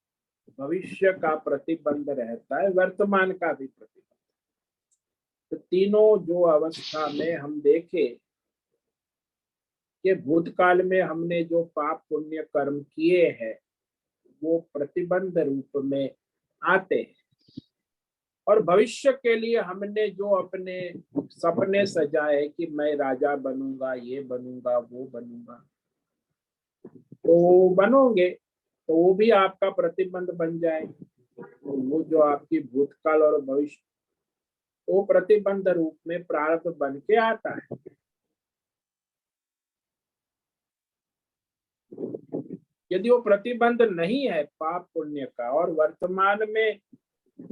भविष्य का प्रतिबंध रहता है, वर्तमान का भी प्रतिबंध। तो तीनों जो अवस्था में हम देखे कि भूतकाल में हमने जो पाप पुण्य कर्म किए हैं वो प्रतिबंध रूप में आते हैं, और भविष्य के लिए हमने जो अपने सपने सजाए कि मैं राजा बनूंगा, ये बनूंगा, वो बनूंगा, तो बनोगे, तो वो भी आपका प्रतिबंध बन जाएगा। तो वो जो आपकी भूतकाल और भविष्य, वो प्रतिबंध रूप में प्रारब्ध बन के आता है। यदि वो प्रतिबंध नहीं है पाप पुण्य का, और वर्तमान में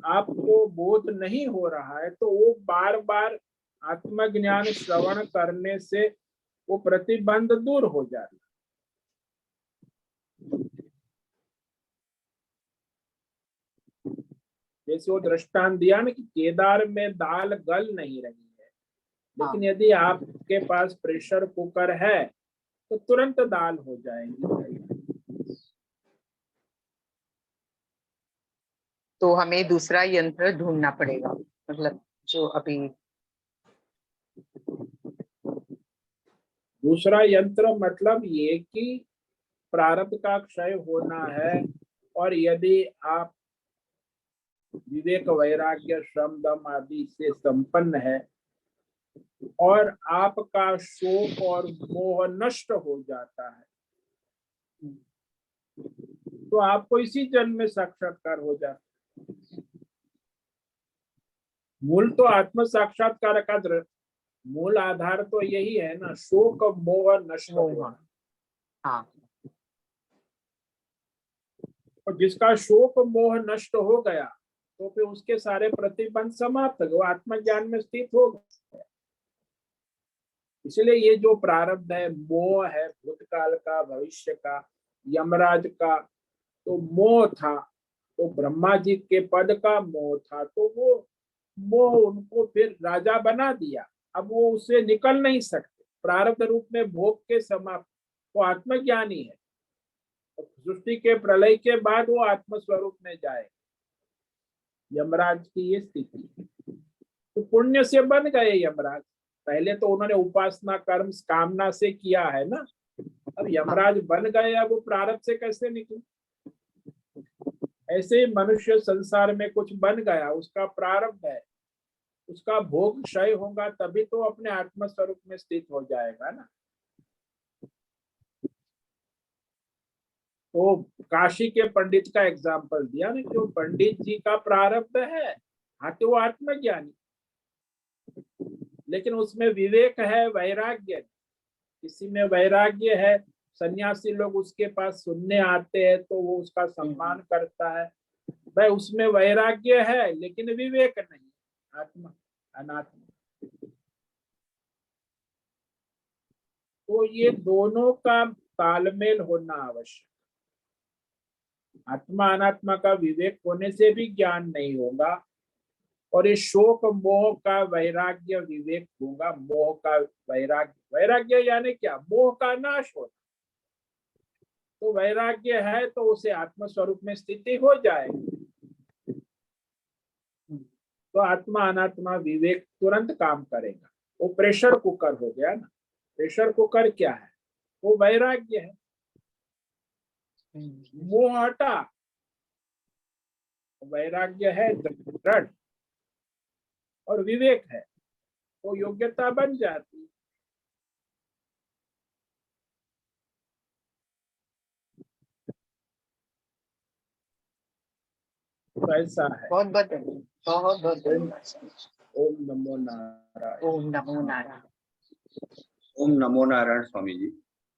आपको बोध नहीं हो रहा है, तो वो बार बार आत्मज्ञान श्रवण करने से वो प्रतिबंध दूर हो जाता है। जैसे वो दृष्टांत दिया ना कि केदार में दाल गल नहीं रही है, लेकिन यदि आपके पास प्रेशर कुकर है तो तुरंत दाल हो जाएगी। तो हमें दूसरा यंत्र ढूंढना पड़ेगा, मतलब जो अभी दूसरा यंत्र मतलब ये कि प्रारब्ध का क्षय होना है, और यदि आप विवेक वैराग्य श्रम दम आदि से संपन्न है और आपका शोक और मोह नष्ट हो जाता है, तो आपको इसी जन्म में साक्षात्कार हो जाता है। मूल तो आत्म साक्षात्कार का मूल आधार तो यही है ना, शोक मोह नष्ट होना। हाँ, और जिसका शोक मोह नष्ट हो गया तो फिर उसके सारे प्रतिबंध समाप्त हो, वो आत्मज्ञान में स्थित हो गया। इसलिए ये जो प्रारब्ध है, मोह है भूतकाल का, भविष्य का, यमराज का, तो मोह था, तो ब्रह्मा जी के पद का मोह था, तो वो मोह उनको फिर राजा बना दिया। अब वो उससे निकल नहीं सकते, प्रारब्ध रूप में भोग के समाप्त। वो आत्मज्ञानी है, सृष्टि के प्रलय के बाद वो आत्म स्वरूप में जाए। यमराज की ये स्थिति, तो पुण्य से बन गए यमराज। पहले तो उन्होंने उपासना कर्म कामना से किया है ना, अब यमराज बन गए, अब वो प्रारब्ध से कैसे निकले। ऐसे ही मनुष्य संसार में कुछ बन गया, उसका प्रारब्ध है, उसका भोग क्षय होगा, तभी तो अपने आत्म स्वरूप में स्थित हो जाएगा ना। तो काशी के पंडित का एग्जाम्पल दिया ना, जो पंडित जी का प्रारब्ध है, हाँ तो वो आत्मज्ञानी, लेकिन उसमें विवेक है, वैराग्य, किसी में वैराग्य है, सन्यासी लोग उसके पास सुनने आते हैं तो वो उसका सम्मान करता है, भाई उसमें वैराग्य है लेकिन विवेक नहीं, आत्मा अनात्मा। तो ये दोनों का तालमेल होना आवश्यक। आत्मा अनात्मा का विवेक होने से भी ज्ञान नहीं होगा, और ये शोक मोह का वैराग्य विवेक होगा। मोह का वैराग्य, वैराग्य यानी क्या, मोह का नाश होना। तो वैराग्य है तो उसे आत्म स्वरूप में स्थिति हो जाएगी, तो आत्मा अनात्मा विवेक तुरंत काम करेगा। वो प्रेशर कुकर हो गया ना। प्रेशर कुकर क्या है, वो वैराग्य है, मोह हटा, वैराग्य है दृढ़, और विवेक है, वो योग्यता बन जाती है। तो ऐसा है। बहुत बहुत धन्यवाद, बहुत बहुत धन्यवाद। ओम नमो नारायण। ओम नमो नारायण। ओम नमो नारायण स्वामी जी।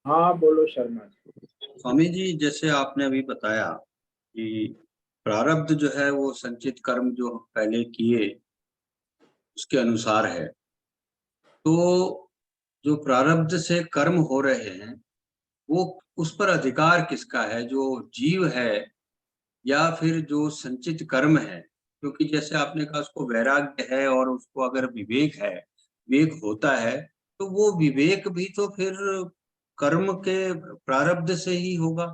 हाँ बोलो शर्मा जी। स्वामी जी, जैसे आपने अभी बताया कि प्रारब्ध जो है वो संचित कर्म जो पहले किए उसके अनुसार है। तो जो प्रारब्ध से कर्म हो रहे हैं वो उस पर अधिकार किसका है, जो जीव है या फिर जो संचित कर्म है? क्योंकि जैसे आपने कहा उसको वैराग्य है और उसको अगर विवेक है, विवेक होता है, तो वो विवेक भी तो फिर कर्म के प्रारब्ध से ही होगा।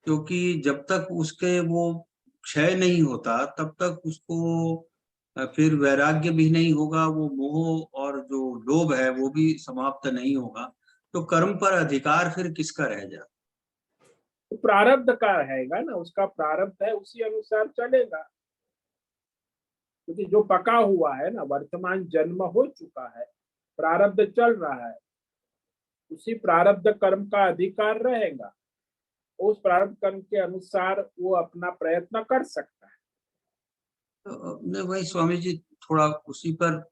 क्योंकि जब तक उसके वो क्षय नहीं होता तब तक उसको फिर वैराग्य भी नहीं होगा, वो मोह और जो लोभ है वो भी समाप्त नहीं होगा। तो कर्म पर अधिकार फिर किसका रह जाता? तो प्रारब्ध का रहेगा ना, उसका प्रारब्ध है उसी अनुसार चलेगा। क्योंकि जो पका हुआ है ना, वर्तमान जन्म हो चुका है, प्रारब्ध चल रहा है, उसी प्रारब्ध कर्म का अधिकार रहेगा। उस प्रारब्ध कर्म के अनुसार वो अपना प्रयत्न कर सकता है। नहीं वही स्वामी जी, थोड़ा उसी पर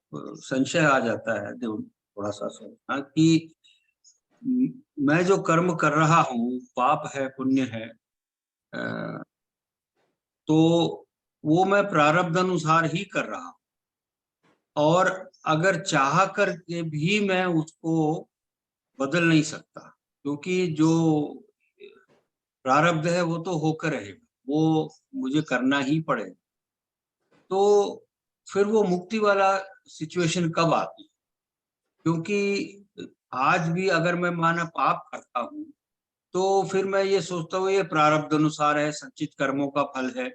संशय आ जाता है थोड़ा सा सोचना कि मैं जो कर्म कर रहा हूँ, पाप है पुण्य है, अ, तो वो मैं प्रारब्ध अनुसार ही कर रहा हूँ। और अगर चाह करके भी मैं उसको बदल नहीं सकता, क्योंकि जो प्रारब्ध है वो तो होकर रहेगा, वो मुझे करना ही पड़ेगा। तो फिर वो मुक्ति वाला सिचुएशन कब आती है? क्योंकि आज भी अगर मैं माना पाप करता हूँ तो फिर मैं ये सोचता हूँ ये प्रारब्ध अनुसार है, संचित कर्मों का फल है,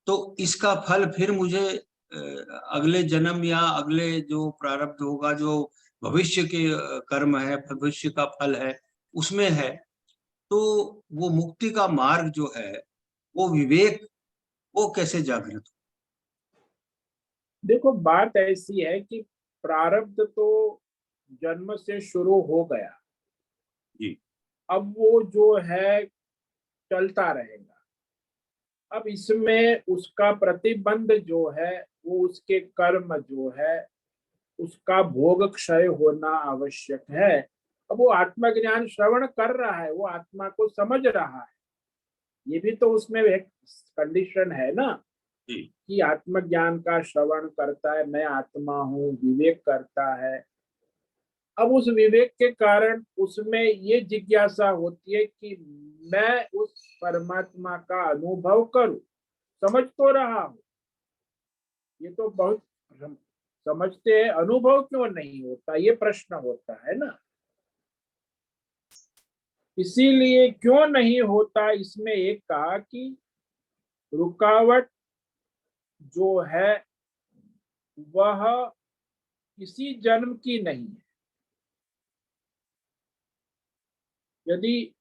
तो इसका फल फिर मुझे अगले जन्म या अगले जो प्रारब्ध होगा, जो भविष्य के कर्म है, भविष्य का फल है, उसमें है। तो वो मुक्ति का मार्ग जो है, वो विवेक, वो कैसे जागृत हो? देखो बात ऐसी है कि प्रारब्ध तो जन्म से शुरू हो गया, जी अब वो जो है चलता रहेगा। अब इसमें उसका प्रतिबंध जो है, वो उसके कर्म जो है उसका भोग क्षय होना आवश्यक है। अब वो आत्मज्ञान श्रवण कर रहा है, वो आत्मा को समझ रहा है, ये भी तो उसमें एक कंडीशन है ना, जी कि आत्मज्ञान का श्रवण करता है, मैं आत्मा हूँ, विवेक करता है। अब उस विवेक के कारण उसमें ये जिज्ञासा होती है कि मैं उस परमात्मा का अनुभव करूं। समझ तो रहा हूं, ये तो बहुत समझते हैं, अनुभव क्यों नहीं होता, ये प्रश्न होता है ना। इसीलिए क्यों नहीं होता, इसमें एक कहा कि रुकावट जो है वह किसी जन्म की नहीं है। यदि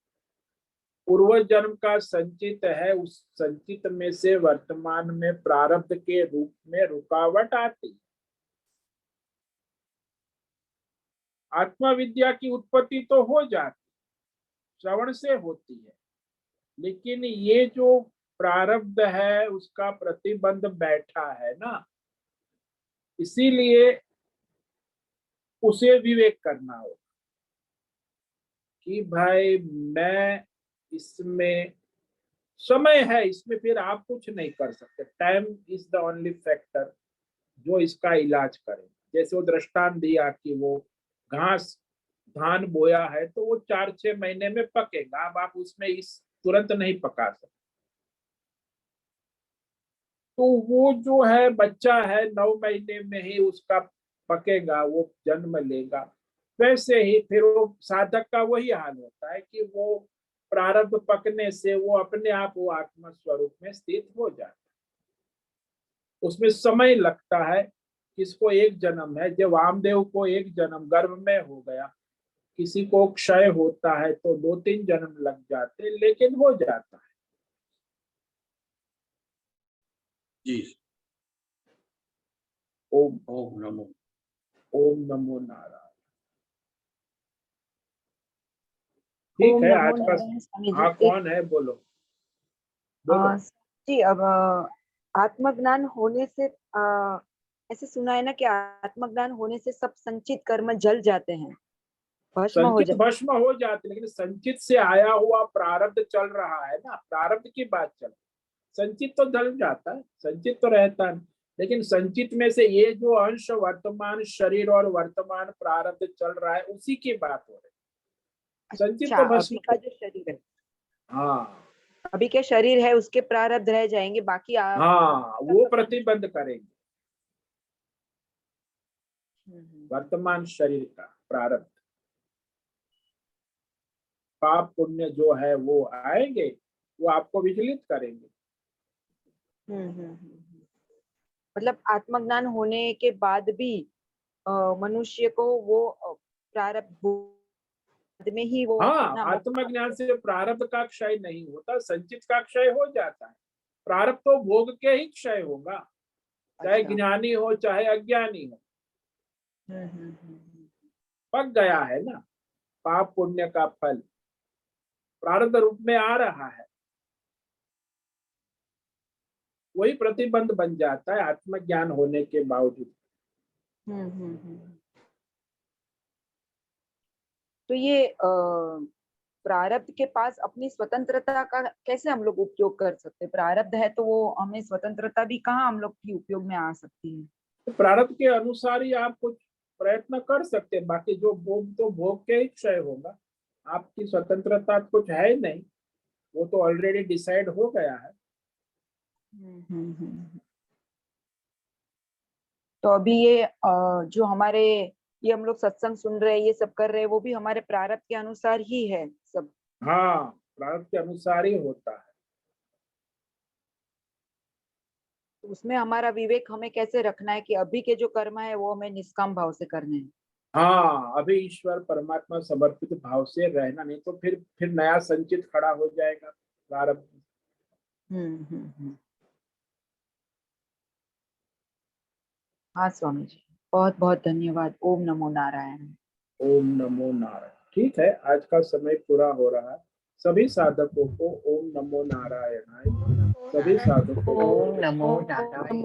पूर्व जन्म का संचित है, उस संचित में से वर्तमान में प्रारब्ध के रूप में रुकावट आती है। आत्मा विद्या की उत्पत्ति तो हो जाती, श्रवण से होती है, लेकिन ये जो प्रारब्ध है उसका प्रतिबंध बैठा है ना, इसीलिए उसे विवेक करना होगा कि भाई मैं इसमें, समय है इसमें, फिर आप कुछ नहीं कर सकते। Time is the only factor जो इसका इलाज करे। जैसे वो दृष्टांत दिया कि वो घास, धान बोया है तो वो 4-6 महीने में पकेगा, अब आप उसमें इस तुरंत नहीं पका सकते। तो वो जो है बच्चा है, 9 महीने में ही उसका पकेगा, वो जन्म लेगा। वैसे ही फिर वो साधक का वही हाल होता है कि वो प्रारब्ध पकने से वो अपने आप वो आत्मा स्वरूप में स्थित हो जाता है। उसमें समय लगता है, किसको एक जन्म है, जब वामदेव को एक जन्म गर्भ में हो गया, किसी को क्षय होता है तो 2-3 जन्म लग जाते, लेकिन हो जाता है। जी। ओम ओम नमो। ओम नमो नारायण। ठीक ओम है, नमो आज का। नारायण स्वामी जी। हाँ कौन है, बोलो बोलो। जी अब आत्मज्ञान होने से ऐसे सुना है ना कि आत्मज्ञान होने से सब संचित कर्म जल जाते हैं। भस्म हो संचित जाए। भस्म हो जाते, लेकिन संचित से आया हुआ प्रारब्ध चल रहा है ना, प्रारब्ध की बात चल, संचित तो जल जाता है, संचित तो रहता है, लेकिन संचित में से ये जो अंश वर्तमान शरीर और वर्तमान प्रारब्ध चल रहा है उसी की बात हो रही है। संचित अच्छा, तो भस्म अभी का जो शरीर है, हाँ अभी के शरीर है उसके प्रारब्ध रह जाएंगे, बाकी हाँ वो प्रतिबंध करेंगे हम्म, वर्तमान शरीर का प्रारब्ध। पाप पुण्य जो है वो आएंगे, वो आपको विचलित करेंगे। मतलब आत्मज्ञान होने के बाद भी मनुष्य को वो प्रारब्ध बाद में ही वो हाँ, अपना आत्मज्ञान से प्रारब्ध का क्षय नहीं होता, संचित का क्षय हो जाता है। प्रारब्ध तो भोग के ही क्षय होगा, चाहे अच्छा। ज्ञानी हो चाहे अज्ञानी हो, पक गया है ना। पाप पुण्य का फल प्रारब्ध रूप में आ रहा है, वही प्रतिबंध बन जाता है आत्मज्ञान होने के बावजूद। तो ये प्रारब्ध के पास अपनी स्वतंत्रता का कैसे हम लोग उपयोग कर सकते हैं? प्रारब्ध है तो वो हमें स्वतंत्रता भी कहाँ हम लोग की उपयोग में आ सकती है? तो प्रारब्ध के अनुसार ही आप कुछ प्रयत्न कर सकते हैं, बाकी जो भोग तो भोग के ही क्षय होगा, आपकी स्वतंत्रता कुछ है ही नहीं, वो तो ऑलरेडी डिसाइड हो गया है। तो अभी ये जो हमारे ये हम लोग सत्संग सुन रहे हैं, ये सब कर रहे हैं, वो भी हमारे प्रारब्ध के अनुसार ही है सब। हाँ, प्रारब्ध के अनुसार ही होता है। तो उसमें हमारा विवेक हमें कैसे रखना है कि अभी के जो कर्म है वो हमें निष्काम भाव से करने हैं। हाँ, अभी ईश्वर परमात्मा समर्पित भाव से रहना, नहीं तो फिर नया संचित खड़ा हो जाएगा प्रारब्ध। हाँ स्वामी जी, बहुत बहुत धन्यवाद। ओम नमो नारायण। ओम नमो नारायण। ठीक है, आज का समय पूरा हो रहा है। सभी साधकों को ओम नमो नारायणाय, सभी साधकों को ओम नमो नारायण।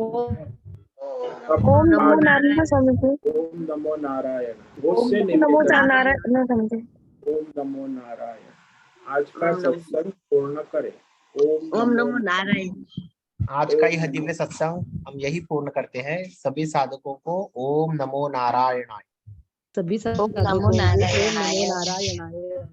ओम नमो नारायण स्वामी जी। ओम नमो नारायण। होश से नमो निवेदन, नारायण स्वामी जी। ओम नमो नारायण। आज का सत्संग पूर्ण करें। ओम नमो नारायण। आज का यह दिव्य सत्संग हम यही पूर्ण करते हैं। सभी साधकों को ओम नमो नारायणाय। सभी ओम नमो नारायणाय। नारायणाय।